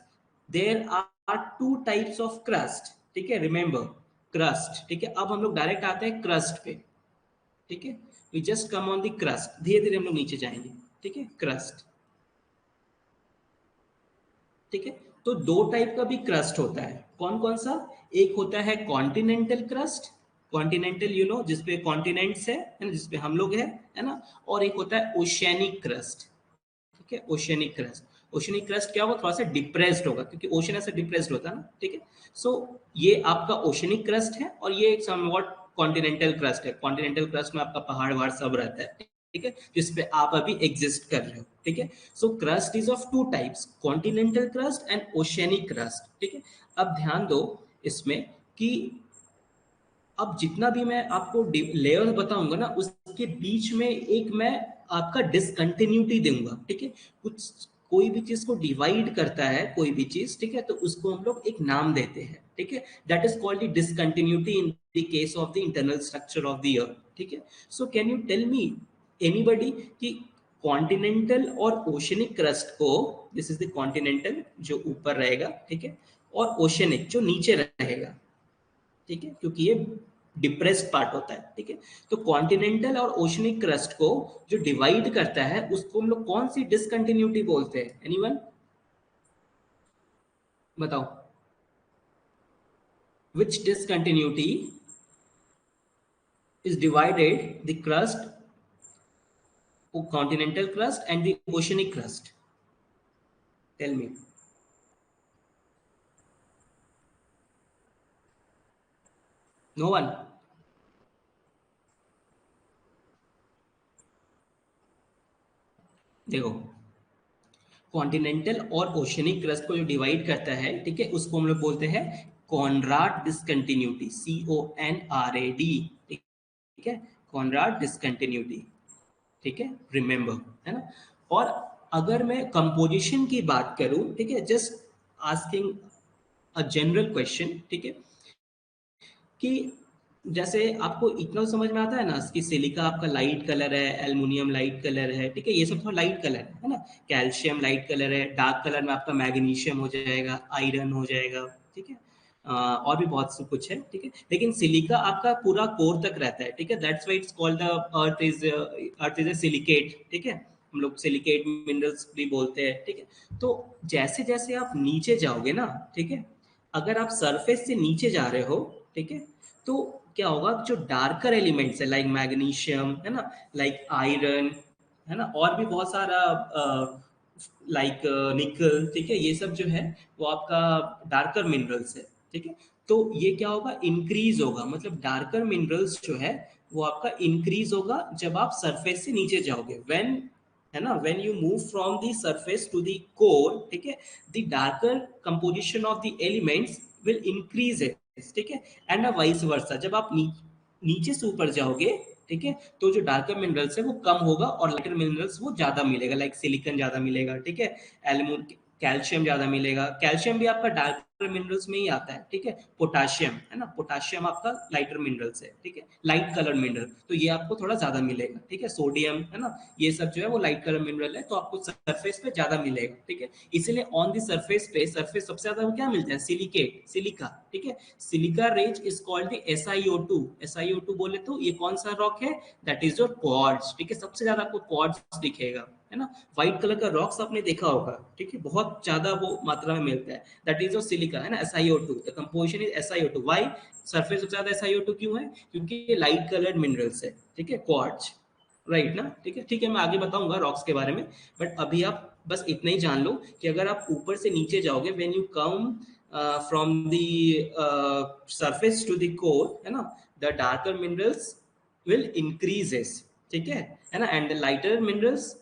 S1: There are two types of crust, ठीक है, रिमेंबर क्रस्ट, ठीक है। अब हम लोग डायरेक्ट आते हैं क्रस्ट पे, ठीक है। We just come on the crust, धीरे धीरे हम लोग नीचे जाएंगे, ठीक है। क्रस्ट, ठीक है। तो दो टाइप का भी क्रस्ट होता है, कौन कौन सा? एक होता है continental crust, continental you know जिसपे कॉन्टिनेंट्स है ना, जिसपे हम लोग है ना। और एक होता है ओशियनिक क्रस्ट, ठीक है। ओशियनिक क्रस्ट, ओशियनिक क्रस्ट क्या होगा, थोड़ा सा डिप्रेस्ड होगा, क्योंकि ओशन ऐसा डिप्रेस्ड होता है ना, ठीक है। सो ये आपका ओशियनिक क्रस्ट है और ये समवॉट कॉन्टिनेंटल क्रस्ट है। कॉन्टिनेंटल क्रस्ट में आपका पहाड़ वहाड़ सब रहता है, ठीक है, जिसपे आप अभी एग्जिस्ट कर रहे हो, ठीक है। So crust is of two types, continental crust and oceanic crust, ठीक है। अब ध्यान दो इसमें कि अब जितना भी मैं आपको लेयर बताऊंगा ना, उसके बीच में एक मैं आपका डिसकंटिन्यूटी दूंगा, ठीक है। कुछ कोई भी चीज को डिवाइड करता है, कोई भी चीज, ठीक है, तो उसको हम लोग एक नाम देते हैं, ठीक है। That is called the discontinuity in the case of the internal structure of the earth, ठीक है। So can you tell me anybody कि कॉन्टिनेंटल और ओशनिक क्रस्ट को, दिस इज द कॉन्टिनेंटल जो ऊपर रहेगा, ठीक है, और ओशनिक जो नीचे रहेगा, ठीक है, क्योंकि ये डिप्रेस्ड पार्ट होता है, ठीक है। तो कॉन्टिनेंटल और ओशनिक क्रस्ट को जो डिवाइड करता है उसको हम लोग कौन सी डिसकंटिन्यूटी बोलते हैं? एनीवन बताओ, which discontinuity is divided the crust, continental crust and the oceanic crust? Tell me. No one? देखो, कॉन्टिनेंटल और ओशनिक क्रस्ट को जो डिवाइड करता है, ठीक है, उसको हम लोग बोलते हैं कॉनराड डिसकंटिन्यूटी, CONRAD, ठीक है, कॉनराड डिसकंटिन्यूटी, ठीक है, रिमेंबर, है ना। और अगर मैं कंपोजिशन की बात करूं, ठीक है, just asking a general question, ठीक है, कि जैसे आपको इतना समझ में आता है ना कि सिलिका आपका लाइट कलर है, एल्युमिनियम लाइट कलर है, ठीक है, ये सब थोड़ा लाइट कलर है ना। कैल्शियम लाइट कलर है, डार्क कलर में आपका मैग्नीशियम हो जाएगा, आयरन हो जाएगा, ठीक है। और भी बहुत सब कुछ है, ठीक है। लेकिन सिलिका आपका पूरा कोर तक रहता है, ठीक है। That's why it's called the earth is a silicate, ठीक है। हम लोग सिलिकेट मिनरल्स भी बोलते हैं, ठीक है। तो जैसे जैसे आप नीचे जाओगे ना, ठीक है, अगर आप सरफेस से नीचे जा रहे हो, ठीक है, तो क्या होगा, जो डार्कर एलिमेंट्स है लाइक मैग्नीशियम, है ना, लाइक आयरन, है ना, और भी बहुत सारा लाइक निकल, ठीक है, ये सब जो है वो आपका डार्कर मिनरल्स है, ठीक है। तो ये क्या होगा, इंक्रीज होगा, मतलब डार्कर मिनरल्स जो है वो आपका इंक्रीज होगा जब आप सरफेस से नीचे जाओगे, व्हेन, है ना, when you move from the surface to the core, ठीक है, the darker composition of the elements will increase है, ठीक है। एंड वाइस वर्सा, जब आप नीचे से ऊपर जाओगे, ठीक है, तो जो डार्कर मिनरल्स है वो कम होगा और लाइटर मिनरल्स वो ज्यादा मिलेगा, लाइक सिलिकन ज्यादा मिलेगा, ठीक है, एल्यूमिनियम, कैल्शियम ज्यादा मिलेगा। कैल्शियम भी आपका डार्कर मिनरल्स में ही आता है, ठीक है। पोटाशियम, है ना, पोटाशियम आपका लाइटर मिनरल्स है, ठीक है, लाइट कलर मिनरल, तो ये आपको थोड़ा ज्यादा मिलेगा, ठीक है। सोडियम, है ना, ये सब जो है वो लाइट कलर मिनरल है, तो आपको सरफेस पे ज्यादा मिलेगा, ठीक है। इसीलिए ऑन द सरफेस पे, सरफेस सबसे ज्यादा क्या मिलता है, सिलिकेट, सिलिका, ठीक है। Silica range is called the SiO2, SiO2 बोले तो ये कौन सा रॉक है, दैट इज योर क्वार्ट्ज, ठीक है। सबसे ज्यादा आपको क्वार्ट्ज दिखेगा, है ना। व्हाइट कलर का रॉक्स आपने देखा होगा, ठीक है, बहुत ज्यादा वो मात्रा में मिलता है, दैट इज योर सिलिका, है ना, SiO2, the composition is SiO2। Why surface सबसे ज्यादा SiO2 क्यों है, क्योंकि ये लाइट कलर्ड मिनरल्स है, ठीक है, क्वार्ट्ज, राइट ना, ठीक है, ठीक है। मैं आगे बताऊंगा रॉक्स के बारे में, बट अभी आप बस इतना ही जान लो कि अगर आप ऊपर से नीचे जाओगे, when you come from the surface to the core, है ना, the darker minerals will increases, ठीक है ना, and the lighter minerals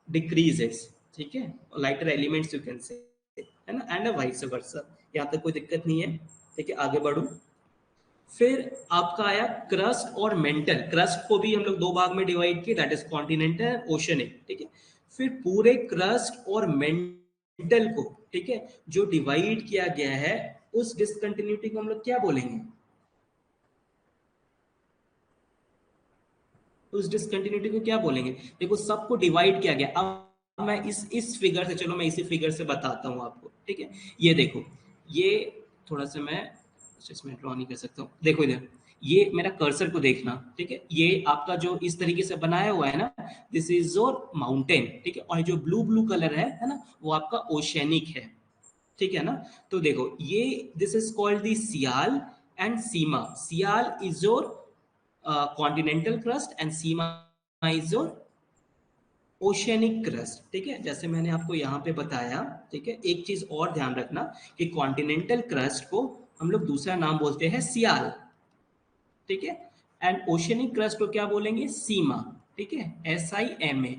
S1: decreases, ठीक है, lighter elements you can say, है ना, एंड वाइस वर्सा। यहाँ तक कोई दिक्कत नहीं है, ठीक है, आगे बढ़ू। फिर आपका आया क्रस्ट और मेंटल। क्रस्ट को भी हम लोग दो भाग में डिवाइड किए, दैट इज कॉन्टिनेंटल, ओशनिक, ठीक है। फिर पूरे क्रस्ट और मेंटल को, ठीक है, जो डिवाइड किया गया है, उस डिसकंटिन्यूटी को हम लोग क्या बोलेंगे? उस डिसकंटिन्यूटी को क्या बोलेंगे? देखो सबको डिवाइड किया गया। अब मैं इस फिगर से, चलो मैं इसी फिगर से बताता हूं आपको, ठीक है। ये देखो, ये थोड़ा सा मैं इसमें ड्रॉ नहीं कर सकता हूँ। देखो इधर, ये मेरा कर्सर को देखना, ठीक है। ये आपका जो इस तरीके से बनाया हुआ है ना, दिस इज योर माउंटेन, ठीक है। और जो ब्लू ब्लू कलर है ना, वो आपका ओशेनिक है, ठीक है ना। तो देखो ये, this is called the sial and sima. Sial is your continental crust and sima is your oceanic crust, ठीक है। जैसे मैंने आपको यहाँ पे बताया, ठीक है। एक चीज और ध्यान रखना कि कॉन्टिनेंटल क्रस्ट को हम लोग दूसरा नाम बोलते हैं सियाल, ठीक है। एंड ओशियनिक क्रस्ट को क्या बोलेंगे? सीमा, ठीक है, SIMA,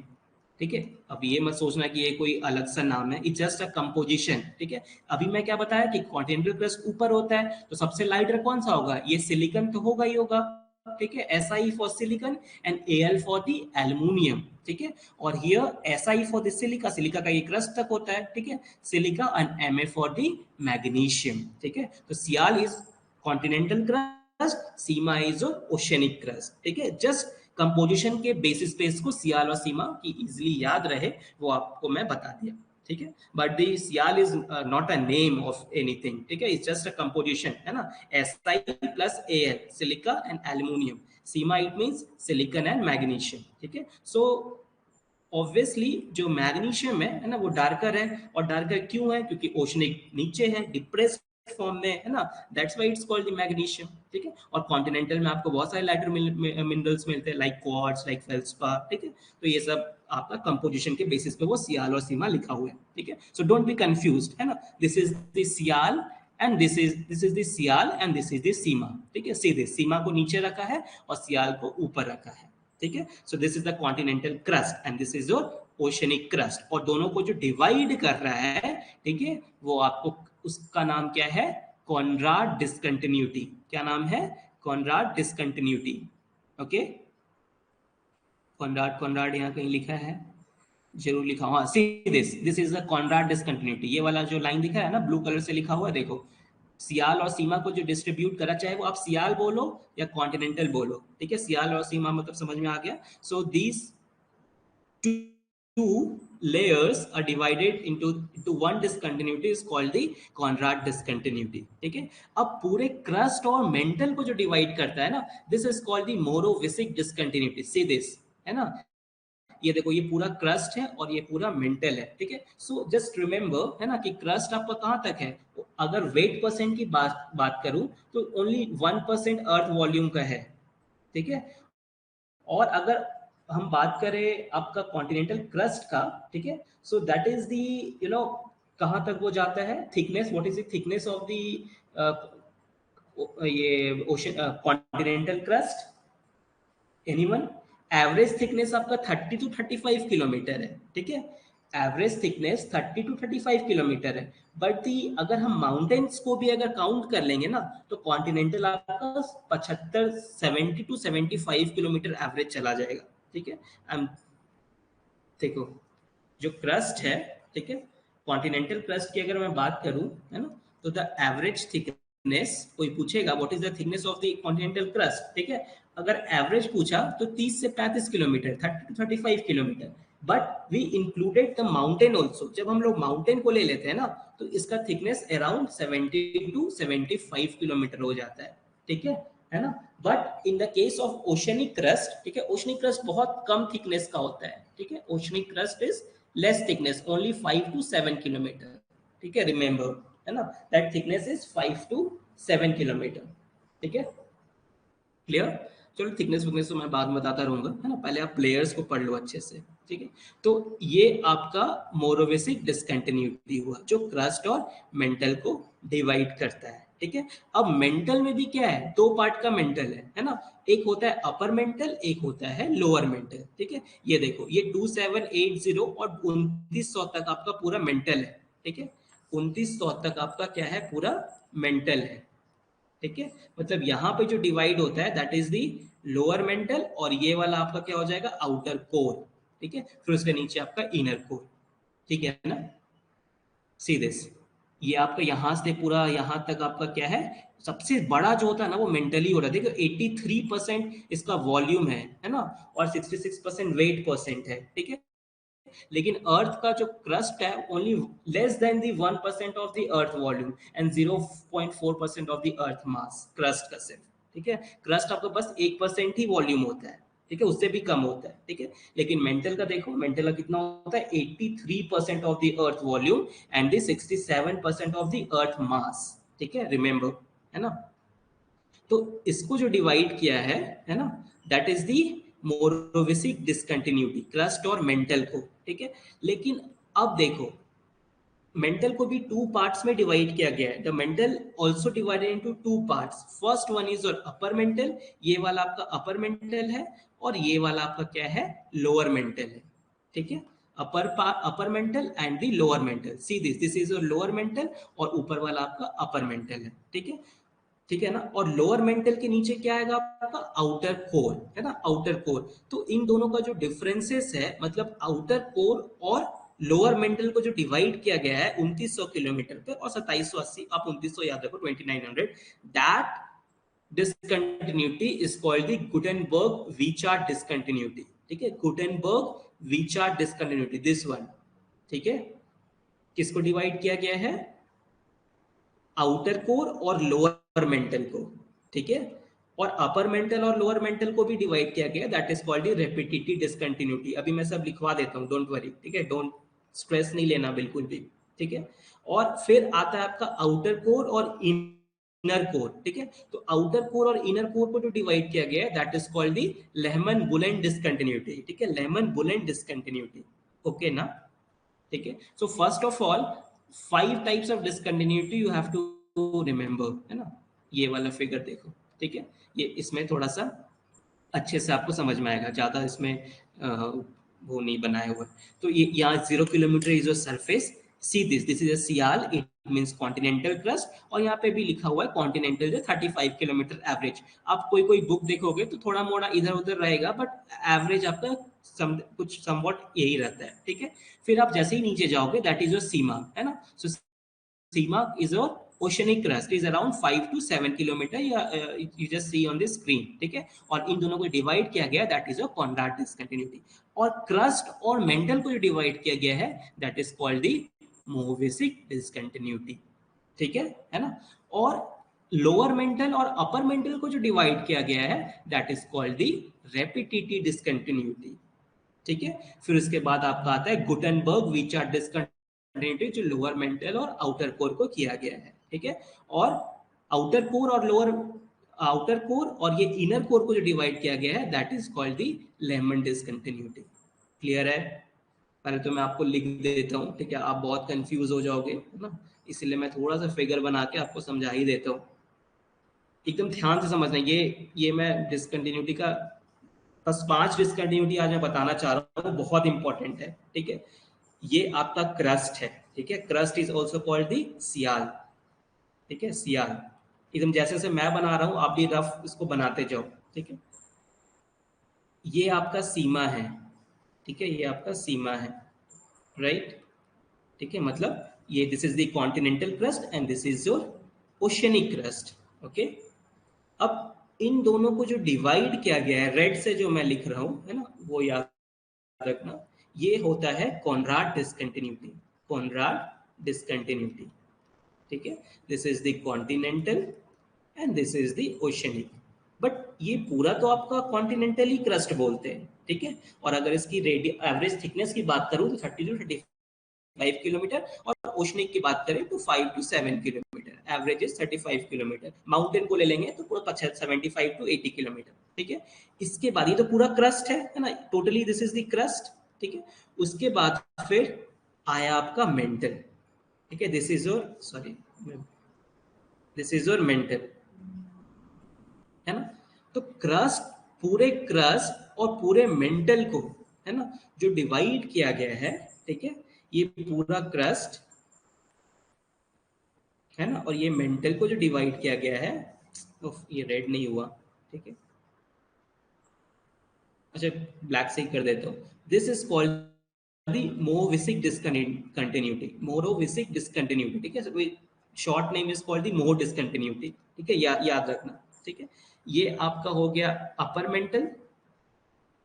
S1: ठीक है। अब ये मत सोचना कि ये कोई अलग सा नाम है, इट्स जस्ट अ कंपोजिशन, ठीक है। अभी मैं क्या बताया कि कॉन्टिनेंटल क्रस्ट ऊपर होता है, तो सबसे लाइटर कौन सा होगा? ये सिलिकॉन तो होगा ही होगा, ठीक है। SI for silicon and AL for the aluminium, ठीक है। और here SI for the silica, silica का ये क्रस्ट तक होता है, ठीक है। Silica and MA for the magnesium, ठीक है। तो Cl is continental crust, Seema is oceanic crust, ठीक है। जस्ट कंपोजिशन के बेसिस पे इसको सियाल और सीमा की इजिली याद रहे, वो आपको मैं बता दिया, ठीक है। But the sial is not a name of anything, ठीक है, इट्स जस्ट अ कंपोजिशन, है ना। SI plus AL, silica and aluminium. Sima it means silicon and magnesium, ठीक है। सो ऑब्वियसली जो मैग्नीशियम है ना, वो डार्कर है। और डार्कर क्यों है? क्योंकि ओशनिक नीचे है, डिप्रेस्ड फॉर्म में है ना, that's why it's called the magnesium, ठीक है। और कॉन्टिनेंटल में आपको बहुत सारे लाइटर मिनरल्स मिलते हैं, लाइक क्वार्ट्ज, लाइक फेल्डस्पार, ठीक है। तो ये सब आपका कंपोजिशन के बेसिस पे वो सियाल और सीमा लिखा हुआ है, ठीक है। सो डोंट बी कंफ्यूज्ड, है ना। This is the sial and this is the sial and this is the sima, ठीक है। सीधे सीमा को नीचे रखा है और सियाल को ऊपर रखा है, ठीक है। So this is the continental crust and this is your oceanic crust. और दोनों को जो डिवाइड कर रहा है, ठीक है, वो आपको, उसका नाम क्या है? Conrad discontinuity. क्या नाम है? Conrad discontinuity, okay. Conrad, Conrad यहाँ कहीं लिखा है, जरूर लिखा हुआ, सी this is the Conrad discontinuity. ये वाला जो लाइन दिखा है ना, ब्लू कलर से लिखा हुआ है, देखो। सियाल और सीमा को जो डिस्ट्रीब्यूट करा, चाहे वो आप सियाल बोलो या कॉन्टिनेंटल बोलो, ठीक है। सियाल और सीमा मतलब समझ में आ गया। So these two layers are divided into one discontinuity is called the Conrad discontinuity, ठीक है। अब पूरे क्रस्ट और मेंटल को जो डिवाइड करता है ना, this is called the Mohorovicic discontinuity. See this, है ना, ये देखो, ये पूरा क्रस्ट है और ये पूरा मेंटल है, ठीक है। सो जस्ट रिमेंबर, है ना, कि क्रस्ट आपका कहाँ तक है? अगर वेट परसेंट की बात करूं, तो ओनली 1% अर्थ वॉल्यूम का है, ठीक है। और अगर हम बात करें आपका कॉन्टिनेंटल क्रस्ट का, ठीक है, सो दैट इज दी, कहाँ तक वो जाता है? Thickness, what is the thickness of the ये ocean continental crust? Anyone? Average thickness आपका 30 to 35 किलोमीटर है, ठीक है। एवरेज थिकनेस 30 to 35 किलोमीटर है। बट दी, अगर हम माउंटेन्स को भी अगर काउंट कर लेंगे ना, तो कॉन्टिनेंटल आपका 75 to 75 किलोमीटर एवरेज चला जाएगा, ठीक है। देखो, जो क्रस्ट है, ठीक है, कॉन्टिनेंटल क्रस्ट की अगर मैं बात करूं, है ना, तो द एवरेज थिकनेस, कोई पूछेगा what is the thickness of the continental crust, ठीक है, अगर एवरेज पूछा तो 30 से 35 kilometre, 30 to 35 kilometre. But we included the mountain also. जब हम लोग माउंटेन को ले लेते हैं ना, तो इसका थिकनेस अराउंड 70 to 75 किलोमीटर हो जाता है, ठीक है ना। But in the case of oceanic crust, ठीक है, ओशनिक क्रस्ट बहुत कम थिकनेस का होता है, ठीक है। Oceanic crust is less thickness, only 5 to 7 kilometre, ठीक है, रिमेंबर, है ना, that thickness is 5 to 7 kilometre, ठीक है। क्लियर? चलो, थिकनेस विकनेस तो मैं बाद में बताता रहूंगा, है ना, पहले आप प्लेयर्स को पढ़ लो अच्छे से, ठीक है। तो ये आपका मोरोविसिक डिसकंटिन्यूटी हुआ, जो क्रस्ट और मेंटल को डिवाइड करता है, ठीक है। अब मेंटल में भी क्या है? दो पार्ट का मेंटल है ना। एक होता है अपर मेंटल, एक होता है लोअर मेंटल, ठीक है। ये देखो, ये 2780 और 2900 तक आपका पूरा मेंटल है, ठीक है। 2900 तक आपका क्या है? पूरा मेंटल है, ठीक है, मतलब यहाँ पे जो डिवाइड होता है that is the lower mental, और ये वाला आपका क्या हो जाएगा, आउटर कोर। ठीक है, फिर उसके नीचे आपका इनर कोर। ठीक है ना, सी दिस, ये आपका यहाँ से पूरा यहाँ तक आपका क्या है, सबसे बड़ा जो होता है ना वो मेंटली हो रहा है। देखो 83% इसका वॉल्यूम है ना, और 66% वेट परसेंट है। ठीक है, लेकिन अर्थ का जो क्रस्ट है only less than the 1% of the earth volume and 0.4% of the earth mass, crust का सिर्फ। ठीक है, क्रस्ट आपका बस 1% ही वॉल्यूम होता है। ठीक है, उससे भी कम होता है। ठीक है, लेकिन मेंटल का देखो, मेंटल का कितना होता है, 83% of the earth volume and the 67% of the earth mass. ठीक है, रिमेंबर, है ना। तो इसको जो डिवाइड किया है ना, that is the Mohorovicic discontinuity, crust और मेंटल को। ठीक है, लेकिन अब देखो, मेंटल को भी टू पार्ट्स में डिवाइड किया गया है। The mental also divided into two parts. First one is your upper mantle, ये वाला आपका अपर मेंटल है, और ये वाला आपका क्या है, लोअर मेंटल है। ठीक है, upper mantle and the lower mental, C this is your lower mental, और ऊपर वाला आपका अपर मेंटल है। ठीक है, ठीक है ना, और लोअर मेंटल के नीचे क्या आएगा आपका, आउटर कोर, है ना, आउटर कोर। तो इन दोनों का जो डिफरेंसेस है, मतलब आउटर कोर और लोअर मेंटल को जो डिवाइड किया गया है 2900 किलोमीटर पे, और 2780, आप 2900 याद रखो, 2900, that discontinuity is called the Gutenberg V-chart discontinuity। ठीक है, Gutenberg V-chart discontinuity, this one। ठीक है, किसको डिवाइड किया गया है, आउटर कोर और लोअर मेंटल को। ठीक है, और अपर मेंटल और लोअर मेंटल को भी डिवाइड किया गया, that is called repetitive discontinuity. अभी मैं सब लिखवा देता हूँ, डोंट वरी। ठीक है, डोंट स्ट्रेस नहीं लेना बिल्कुल भी। ठीक है, और फिर आता है आपका आउटर कोर और इनर कोर। ठीक है, तो आउटर कोर और इनर कोर को जो डिवाइड किया गया है that is called the Lehmann Bullen discontinuity. ठीक है, लेहमन बुलेन डिसकंटिन्यूटी। ओके ना, ठीक है। So first of all 5 types of discontinuity you have to remember, है ना। ये वाला फिगर देखो, ठीक है, ये इसमें थोड़ा सा अच्छे से आपको समझ में आएगा, ज्यादा इसमें वो नहीं बनाया हुआ। तो ये यहाँ 0 kilometre is your surface, see this is a sial, it means continental crust, और यहाँ पे भी लिखा हुआ है कॉन्टिनेंटल जो 35 किलोमीटर एवरेज। आप कोई कोई बुक देखोगे तो थोड़ा मोड़ा इधर उधर रहेगा, बट एवरेज आपका कुछ समवॉट यही रहता है। ठीक है, फिर आप जैसे ही नीचे जाओगे दैट इज योर सीमा, है ना। So sima is your oceanic crust, is around 5 to 7 kilometre, you just see on the screen. ठीक है, और इन दोनों को डिवाइड किया गया that is your Conrad discontinuity. और क्रस्ट और मेंटल को जो डिवाइड किया गया है that is called the Mohorovicic discontinuity. ठीक है ना। और लोअर मेंटल और अपर मेंटल को जो डिवाइड किया गया है that is called the repetitive discontinuity. ठीक है, फिर उसके बाद आपका आता है गुटनबर्ग विचार्ट डिसकंटिन्यूटी, जो लोअर मेंटल और आउटर कोर को किया गया है। ठीक है, और आउटर कोर और लोअर, आउटर कोर और ये इनर कोर को जो डिवाइड किया गया है that is called the lemon discontinuity. Clear है, पहले तो मैं आपको लिख देता हूँ, ठीक है, आप बहुत कंफ्यूज हो जाओगे, है ना, इसलिए मैं थोड़ा सा फिगर बना के आपको समझा ही देता हूँ। एकदम ध्यान से समझना, ये मैं डिसकंटिन्यूटी का बस 5 डिसकंटिन्यूटी आज मैं बताना चाह रहा हूँ, बहुत इंपॉर्टेंट है। ठीक है, ये आपका क्रस्ट है। ठीक है, crust is also called the sial. ठीक है, सियाल, एकदम जैसे जैसे मैं बना रहा हूँ आप भी रफ इसको बनाते जाओ। ठीक है, ये आपका सीमा है। ठीक है, ये आपका सीमा है, राइट। ठीक है, मतलब ये this is the continental crust and this is your oceanic crust. Okay, अब इन दोनों को जो डिवाइड किया गया है रेड से जो मैं लिख रहा हूँ, है ना, वो याद रखना, ये होता है कॉनराड डिसकंटिन्यूटी। Conrad discontinuity. ठीक है, this is the continental and this is the oceanic. But ये पूरा तो आपका कॉन्टिनेंटल ही क्रस्ट बोलते हैं। ठीक है, और अगर इसकी एवरेज थिकनेस की बात करूं तो 30 to 35 किलोमीटर, और ओशनिक की बात करें तो 5 to 7 kilometre, average is 35 kilometre. Mountain को ले लेंगे तो पूरा 75 to 80 किलोमीटर। ठीक है, इसके बाद ये तो पूरा क्रस्ट है ना, totally this is the crust. ठीक है, उसके बाद फिर आया आपका मेंटल। ठीक है, this is your, sorry, this is your mental, है ना। तो क्रस्ट, पूरे क्रस्ट और पूरे मेंटल को, है ना, जो डिवाइड किया गया है, ठीक है, ये पूरा क्रस्ट है ना, और ये मेंटल को जो डिवाइड किया गया है ये रेड नहीं हुआ, ठीक है, अच्छा ब्लैक से ही कर देता हूँ। This is called the Mohorovicic discontinuity, Mohorovicic discontinuity, ठीक है, short name is called the Moho discontinuity, ठीक है, याद रखना, ठीक है। ये आपका हो गया अपर मेंटल,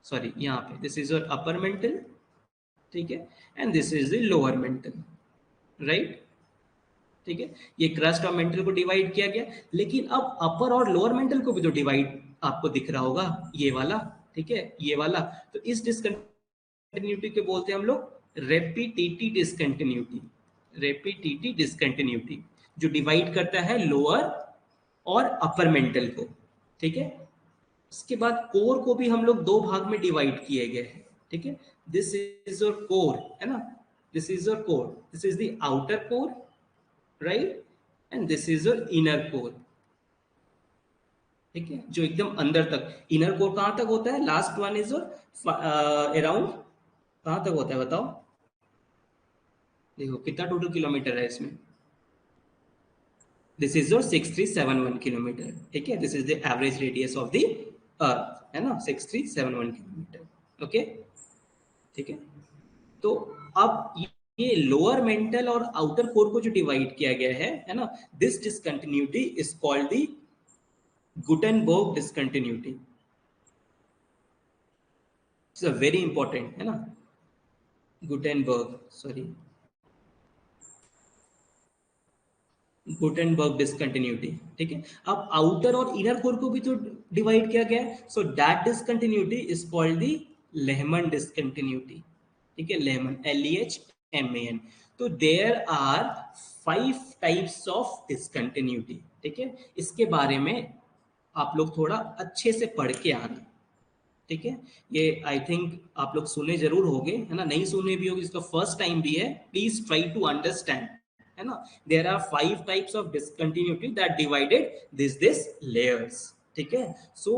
S1: सॉरी यहाँ पे this is your upper mantle, ठीक है, and this is the lower mental, right, ठीक है। ये क्रस्ट और मेंटल को डिवाइड किया गया, लेकिन अब अपर और लोअर मेंटल को भी तो डिवाइड आपको दिख रहा होगा, ये वाला, ठीक है, ये वाला। तो इस डिसकंटिन्यूटी के बोलते हैं हम लोग रेपिटिटी डिसकंटिन्यूटी, रेपिटिटी डिसकंटिन्यूटी, जो डिवाइड करता है लोअर और अपर मेंटल को, ठीक है। इसके बाद कोर को भी हम लोग दो भाग में डिवाइड किए गए हैं, ठीक है। दिस इज योर कोर, है ना, this is your core, this is the outer core, right, and this is your inner core, ठीक है, जो एकदम अंदर तक। इनर कोर कहां तक होता है, last one is your around, कहां तक होता है बताओ, देखो कितना टोटल किलोमीटर है इसमें, दिस इज योर 6371 किलोमीटर, ठीक है, this is the average radius of the अर्थ, है ना, 6371 किलोमीटर, ओके, ठीक है। तो अब ये लोअर मेंटल और आउटर कोर को जो डिवाइड किया गया है ना, this discontinuity is called the Gutenberg discontinuity, it's a very important, है ना, गुटेनबर्ग, सॉरी, गुटेनबर्ग डिसकंटिन्यूटी, ठीक है। अब आउटर और इनर कोर को भी तो डिवाइड किया गया है, so that discontinuity is called the Lehmann discontinuity, ठीक है, लेहमन, LEHMAN। तो there are 5 types of discontinuity, ठीक है, इसके बारे में आप लोग थोड़ा अच्छे से पढ़ के आना, ठीक है। ये आई थिंक आप लोग सुने जरूर होंगे, है ना, नहीं सुने भी होगी, इसका फर्स्ट टाइम भी है, प्लीज ट्राई टू अंडरस्टैंड, है ना। There are 5 types of discontinuity that divided this layers, ठीक है। So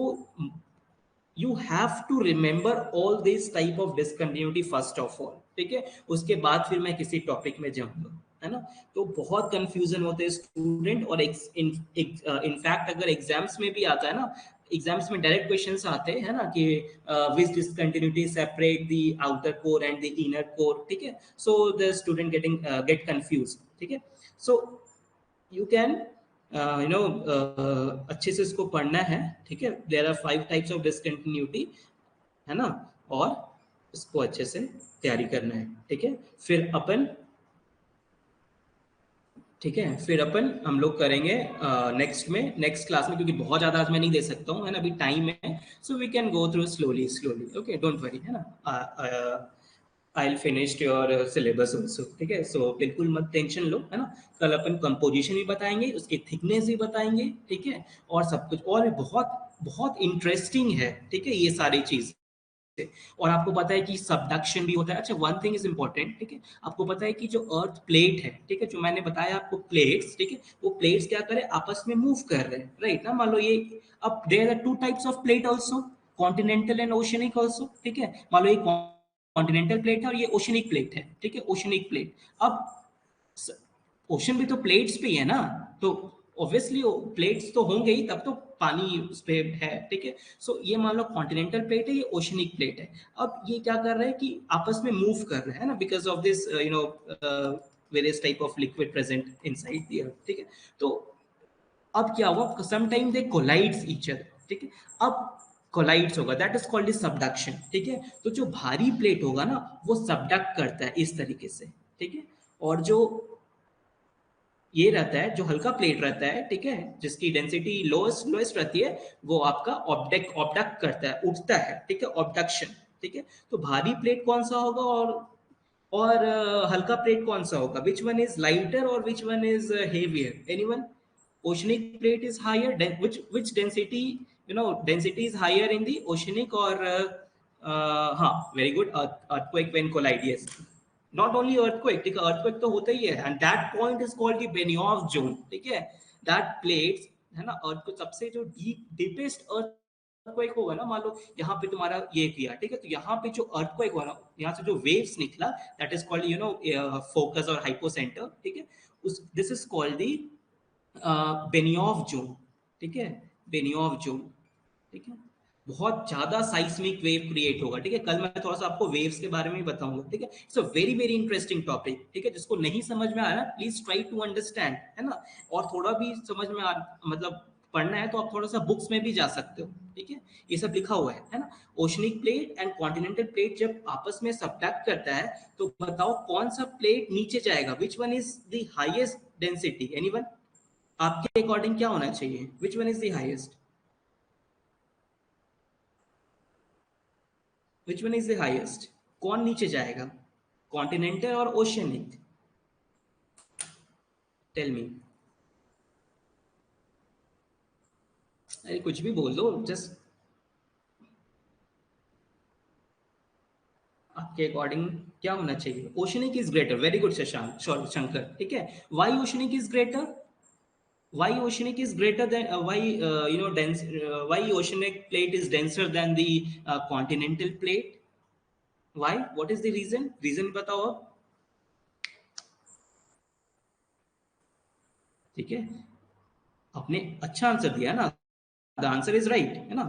S1: you have to remember all this type of discontinuity first of all, ठीक है, उसके बाद फिर मैं किसी टॉपिक में जाऊंगा, है ना। तो बहुत कंफ्यूजन होते हैं स्टूडेंट, और इनफैक्ट अगर एग्जाम्स में भी आता है ना, एग्जाम्स में डायरेक्ट क्वेश्चंस आते हैं, है ना, कि which discontinuity separate the outer core and the inner core, ठीक है, so the student get confuse, ठीक है। सो यू कैन अच्छे से इसको पढ़ना है, ठीक है। There are 5 types of discontinuity, है ना, और इसको अच्छे से तैयारी करना है, ठीक है। फिर अपन, ठीक है, फिर अपन हम लोग करेंगे नेक्स्ट में, नेक्स्ट क्लास में, क्योंकि बहुत ज्यादा आज मैं नहीं दे सकता हूँ, है ना, अभी टाइम है, so we can go through slowly slowly, okay, don't worry, है ना। I will finish your syllabus also, ठीक है, सो बिल्कुल मत टेंशन लो, है ना। कल अपन कंपोजिशन भी बताएंगे, उसकी थिकनेस भी बताएंगे, ठीक है, और सब कुछ और भी बहुत बहुत इंटरेस्टिंग है, ठीक है, ये सारी चीज। और आपको पता है कि सबडक्शन भी होता है। अच्छा, वन थिंग इज इंपॉर्टेंट, ठीक है, आपको पता है कि जो अर्थ प्लेट है, ठीक है, जो मैंने बताया आपको प्लेट्स, ठीक है, वो प्लेट्स क्या करे, आपस में मूव कर रहे हैं, राइट ना, मान लो ये, अब there are 2 types of plate also, continental and oceanic also, ठीक है, मान लो ये कॉन्टिनेंटल प्लेट है और ये ओशनिक प्लेट है, ठीक है, ओशनिक प्लेट। अब ओशन भी तो प्लेट्स पे ही है ना, तो ऑब्वियसली प्लेट्स तो होंगे ही, तब तो पानी उस पे है, ठीक है। सो ये मान लो कॉन्टिनेंटल प्लेट है, ये ओशनिक प्लेट है। अब ये क्या कर रहे हैं कि आपस में मूव कर रहे हैं ना, because of this various type of liquid present inside the earth, ठीक है। तो अब क्या हुआ, sometime they collides each other, ठीक है। अब कोलाइड्स होगा, दैट इज कॉल्ड सबडक्शन, ठीक है। तो जो भारी प्लेट होगा ना, वो सबडक्ट करता है इस तरीके से, ठीक है, और जो ये रहता है, जो हल्का प्लेट रहता है, ठीक है, जिसकी डेंसिटी लोएस्ट लोएस्ट रहती है, वो आपका ऑब्डक्ट करता है, उठता है, ठीक है, ऑब्डक्शन, ठीक है। तो भारी प्लेट कौन सा होगा, और हल्का प्लेट कौन सा होगा, विच वन इज लाइटर और which one is heavier, anyone? Oceanic plate is higher, which density, density is higher in the oceanic, or हाँ, very good, earthquake when collide, yes, not only earthquake, ठीक है, earthquake तो होता ही है, and that point is called the Benioff zone, ठीक है। That plates, है ना, अर्थ को सबसे जो डीपेस्ट अर्थक्वेक होगा ना, मान लो यहाँ पे तुम्हारा ये किया, ठीक है, तो यहाँ पे जो अर्थक्वेक हो रहा, यहाँ से जो वेव्स निकला, दैट इज कॉल्ड फोकस और हाइपोसेंटर, ठीक है, उस this is called the Benioff zone, ठीक है, बेनियोव जोन, ठीक है, बहुत ज्यादा साइस्मिक वेव क्रिएट होगा, ठीक है। कल मैं थोड़ा सा आपको वेव्स के बारे में भी बताऊंगा, ठीक है। It's a very very interesting topic, ठीक है। जिसको नहीं समझ में आया ना, प्लीज ट्राई टू अंडरस्टैंड, है ना। और थोड़ा भी समझ में आ, मतलब पढ़ना है तो आप थोड़ा सा बुक्स में भी जा सकते हो, ठीक है। ये सब लिखा हुआ है ना। Oceanic plate and continental plate जब आपस में सब्ट्रैक्ट करता है तो बताओ कौन सा प्लेट नीचे जाएगा, विच one is the highest density, anyone? आपके अकॉर्डिंग क्या होना चाहिए, विच one is the highest? Which one is the highest? कौन नीचे जाएगा, कॉन्टिनेंटल और ओशियनिक? Tell me. अरे कुछ भी बोल दो, जस्ट आपके अकॉर्डिंग क्या होना चाहिए? Oceanic is greater, very good Shashank, sorry Shankar, ठीक है। Why oceanic is greater? Why oceanic is greater than why dense why oceanic plate is denser than the continental plate? Why? What is the reason? Reason बताओ आप, ठीक है। आपने अच्छा answer दिया ना, द आंसर इज राइट, है ना,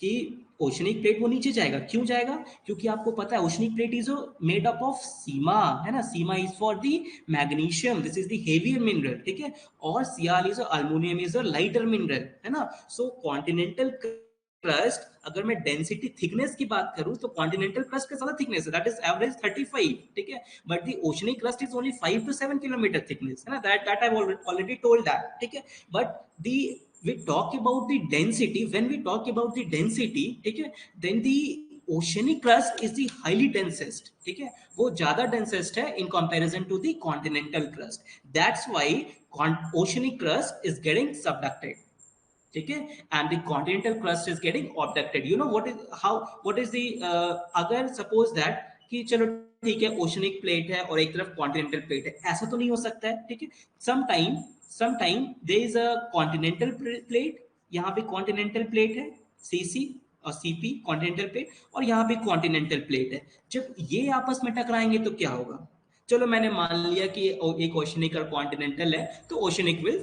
S1: कि ओशनिक प्लेट वो नीचे जाएगा। क्यों जाएगा? क्योंकि आपको पता है oceanic plate is made up of sima, है ना। Sima is for the magnesium, this is the heavier mineral, ठीक है। और sial is aluminium is a lighter mineral, है ना। सो कॉन्टिनेंटल क्रस्ट, अगर मैं डेंसिटी थिकनेस की बात करूं तो कॉन्टिनेंटल क्रस्ट का ज्यादा थिकनेस है, दैट इज एवरेज 35, ठीक है। But the oceanic crust is only 5 to 7 kilometre thickness, है ना। That I already told that, ठीक है। But the we talk about the density, when we talk about the density, ठीक है, then the oceanic crust is the highly densest, ठीक है, वो ज्यादा densest है in comparison to the continental crust. That's why oceanic crust is getting subducted, ठीक है, and the continental crust is getting obducted. You know what is how what is the अगर suppose that कि चलो ठीक है oceanic plate है और एक तरफ कॉन्टिनेंटल प्लेट है, ऐसा तो नहीं हो सकता है, ठीक है। Some time there is a continental plate, यहाँ पे कॉन्टिनेंटल प्लेट है सीसी और सीपी कॉन्टिनेंटल प्लेट, और यहाँ पे कॉन्टिनेंटल प्लेट है। जब ये आपस में टकराएंगे तो क्या होगा? चलो मैंने मान लिया कि एक ओशनिक और कॉन्टिनेंटल है, तो ओशनिक विल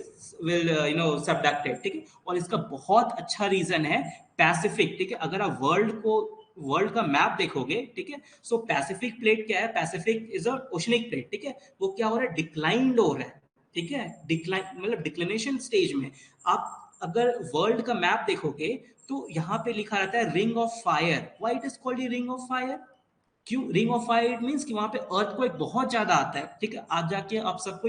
S1: सबडक्टेड, ठीक है। और इसका बहुत अच्छा रीजन है पैसिफिक, ठीक है। अगर आप वर्ल्ड का मैप देखोगे, ठीक है, सो पैसिफिक प्लेट क्या है? Pacific is a oceanic plate, ठीक है। वो क्या हो रहा है? डिक्लाइंड हो रहा है, ठीक है। डिक्लाइन मतलब डिक्लिनेशन स्टेज में। आप अगर वर्ल्ड का मैप देखोगे तो यहाँ पे लिखा रहता है ring of fire. Why it is called ring of fire? क्यों ring of fire? It means कि वहां पे अर्थ को एक बहुत ज्यादा आता है, ठीक है। आज जाके आप सबको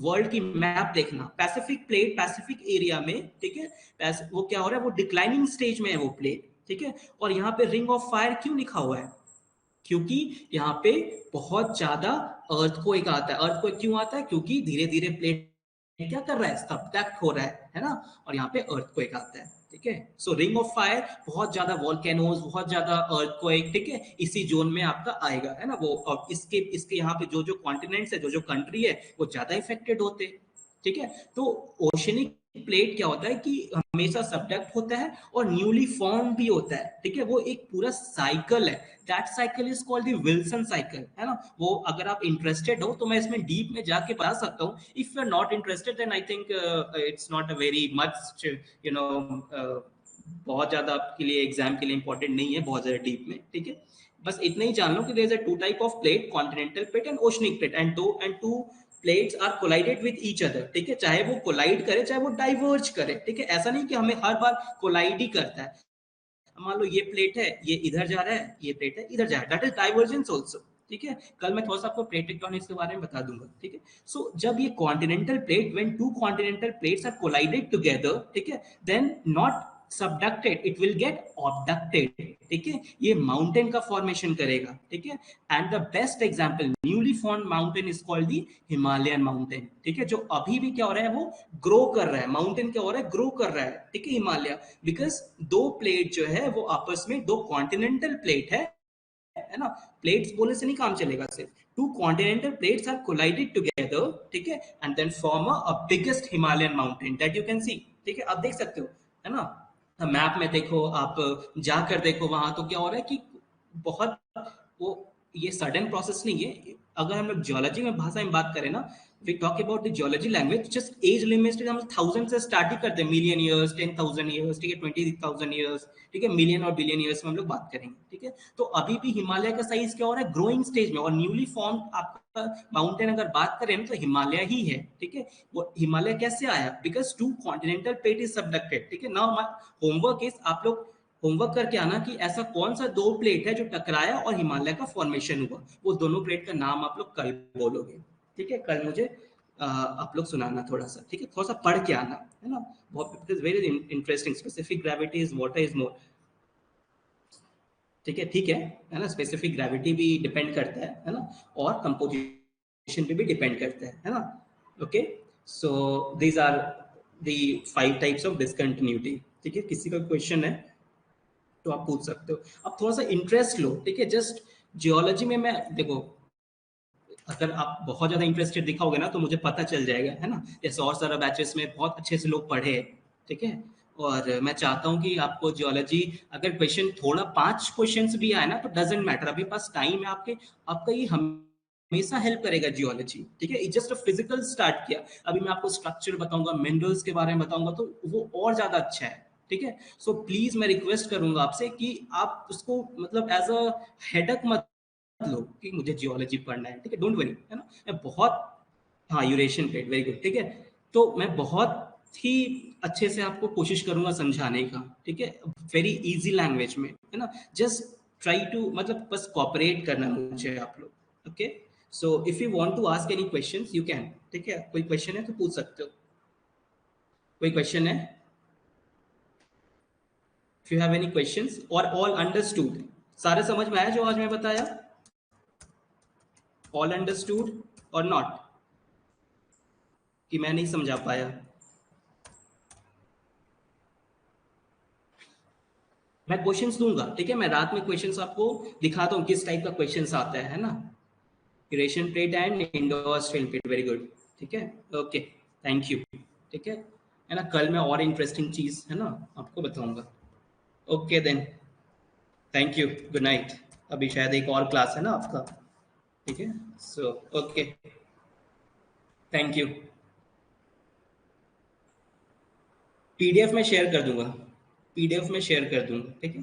S1: वर्ल्ड की मैप देखना, पैसिफिक प्लेट पैसिफिक एरिया में, ठीक है, वो क्या हो रहा है? वो डिक्लाइनिंग स्टेज में है वो प्लेट, ठीक है। और यहाँ पे रिंग ऑफ फायर क्यों लिखा हुआ है? क्योंकि यहाँ पे बहुत ज्यादा अर्थ को एक आता है। अर्थ को क्यों आता है? क्योंकि धीरे धीरे प्लेट क्या कर रहा है? सब्ट्रैक्ट हो रहा है ना। और यहाँ पे अर्थ को एक आता है, ठीक है। सो रिंग ऑफ फायर, बहुत ज्यादा वॉल्केनोज, बहुत ज्यादा अर्थ को एक, ठीक है, इसी जोन में आपका आएगा, है ना वो। और इसके इसके यहाँ पे जो जो कॉन्टिनेंट्स है, जो जो कंट्री है, वो ज्यादा इफेक्टेड होते हैं, ठीक है। तो ओशनिक प्लेट क्या होता है कि हमेशा सब्डक्ट होता है और न्यूली फॉर्म भी होता है, ठीक है। वो एक पूरा साइकिल है, that cycle is called the Wilson cycle, है ना। वो अगर आप इंटरेस्टेड हो तो मैं इसमें डीप में जाके बता सकता हूँ। If you are not interested then I think it's not a very much, you know, बहुत ज्यादा आपके लिए एग्जाम के लिए इंपॉर्टेंट नहीं है बहुत ज्यादा डीप में, ठीक है। बस इतना ही जान लो कि there is a two type of plate, continental plate and oceanic plate, and two plates are collided with each other, ठीक है। चाहे वो कोलाइड करे चाहे वो डाइवर्ज करे, ठीक है। ऐसा नहीं कि हमें हर बार कोलाइड ही करता है। मान लो ये प्लेट है, ये इधर जा रहा है, ये प्लेट है इधर जा रहा है, दैट इज डाइवर्जेंस आल्सो, ठीक है। कल मैं थोड़ा सा आपको प्लेट टेक्टोनिक्स के बारे में बता दूंगा, ठीक है। सो जब ये continental plate, when two continental plates are collided together, ठीक है, then not subducted, it will get obducted, ठीक है। ये माउंटेन का फॉर्मेशन करेगा, ठीक है। And the best example newly formed mountain is called the Himalayan mountain, ठीक है। जो अभी भी क्या हो रहा है? वो ग्रो कर रहा है। माउंटेन क्या हो रहा है? ग्रो कर रहा है, ठीक है, हिमालय। बिकॉज दो प्लेट जो है वो आपस में, दो कॉन्टिनेंटल प्लेट है ना। प्लेट्स बोलने से नहीं काम चलेगा, सिर्फ two continental plates are collided together, ठीक है, and then form a biggest Himalayan mountain that you can see, ठीक है। आप देख सकते हो, है ना। मैप में देखो, आप जाकर देखो वहां, तो क्या हो रहा है कि बहुत वो, ये सडन प्रोसेस नहीं है। अगर हम लोग जियोलॉजी में भाषा में बात करें ना, we talk about the geology language, just age limit हम 1000 से स्टार्ट ही करते हैं, मिलियन ईयर्स, 10,000 ईयर्स, ठीक है, 20,000 ईयर्स, ठीक है, मिलियन और बिलियन ईयर्स में हम लोग बात करेंगे, ठीक है। तो अभी भी हिमालय का साइज क्या हो रहा है, ग्रोइंग स्टेज में, और न्यूली फॉर्म आपका माउंटेन अगर बात करें तो हिमालय ही है, ठीक है। वो हिमालय कैसे आया, because two continental plate is subducted, ठीक है। नाउ होमवर्क इज, आप लोग होमवर्क करके आना कि ऐसा कौन सा दो प्लेट है जो टकराया और हिमालय का फॉर्मेशन हुआ, वो दोनों प्लेट का नाम आप लोग कल बोलोगे, ठीक है। कल मुझे आप लोग सुनाना थोड़ा सा, ठीक है, थोड़ा सा पढ़ के आना, है ना। बहुत very interesting, specific gravity is water is more, ठीक है, ठीक है ना। स्पेसिफिक ग्रेविटी भी डिपेंड करता है ना, और कंपोजिशन पे भी डिपेंड करता है ना। Okay, so these are the 5 types of discontinuity, ठीक है। किसी का क्वेश्चन है तो आप पूछ सकते हो। अब थोड़ा सा इंटरेस्ट लो, ठीक है। जस्ट जियोलॉजी में मैं देखो, अगर आप बहुत ज्यादा इंटरेस्टेड दिखाओगे ना तो मुझे पता चल जाएगा, है ना। जैसे और सारा बैचेस में बहुत अच्छे से लोग पढ़े, ठीक है। और मैं चाहता हूँ कि आपको जियोलॉजी, अगर क्वेश्चन थोड़ा 5 क्वेश्चंस भी आए ना तो डजेंट मैटर, अभी पास टाइम है आपके, आपका ये हमेशा हेल्प करेगा जियोलॉजी, ठीक है। जस्ट फिजिकल स्टार्ट किया, अभी मैं आपको स्ट्रक्चर बताऊंगा, मिनरल्स के बारे में बताऊंगा, तो वो और ज्यादा अच्छा है, ठीक है। सो प्लीज मैं रिक्वेस्ट करूंगा आपसे कि आप उसको मतलब एज अ हेडक मत लो कि मुझे जियोलॉजी पढ़ना है, ठीक है, डोंट वरी, है ना। मैं बहुत, हाँ, यूरेशियन प्लेट, वेरी गुड, ठीक है। तो मैं बहुत ही अच्छे से आपको कोशिश करूंगा समझाने का, ठीक है, वेरी इजी लैंग्वेज में, है ना। जस्ट ट्राई टू, मतलब बस कॉपरेट करना मुझे आप लोग, okay. So if you want to ask any questions you can, ठीक है। कोई क्वेश्चन है तो पूछ सकते हो, कोई क्वेश्चन है, if you have any questions, और ऑल अंडरस्टूड, सारे समझ में आया जो आज मैं बताया, ऑल अंडरस्टूड और नॉट, कि मैं नहीं समझा पाया। मैं क्वेश्चंस दूंगा, ठीक है, मैं रात में क्वेश्चंस आपको दिखाता हूँ किस टाइप का क्वेश्चंस आता है ना। Eurasian plate and Indo Australian plate, very good, ठीक है, ओके, थैंक यू, ठीक है ना। कल मैं और इंटरेस्टिंग चीज, है ना, आपको बताऊंगा। Okay then, thank you, good night. अभी शायद एक और क्लास है ना आपका, ठीक है। So okay, thank you. PDF में शेयर कर दूंगा, पीडीएफ में शेयर कर दूंगा, ठीक है।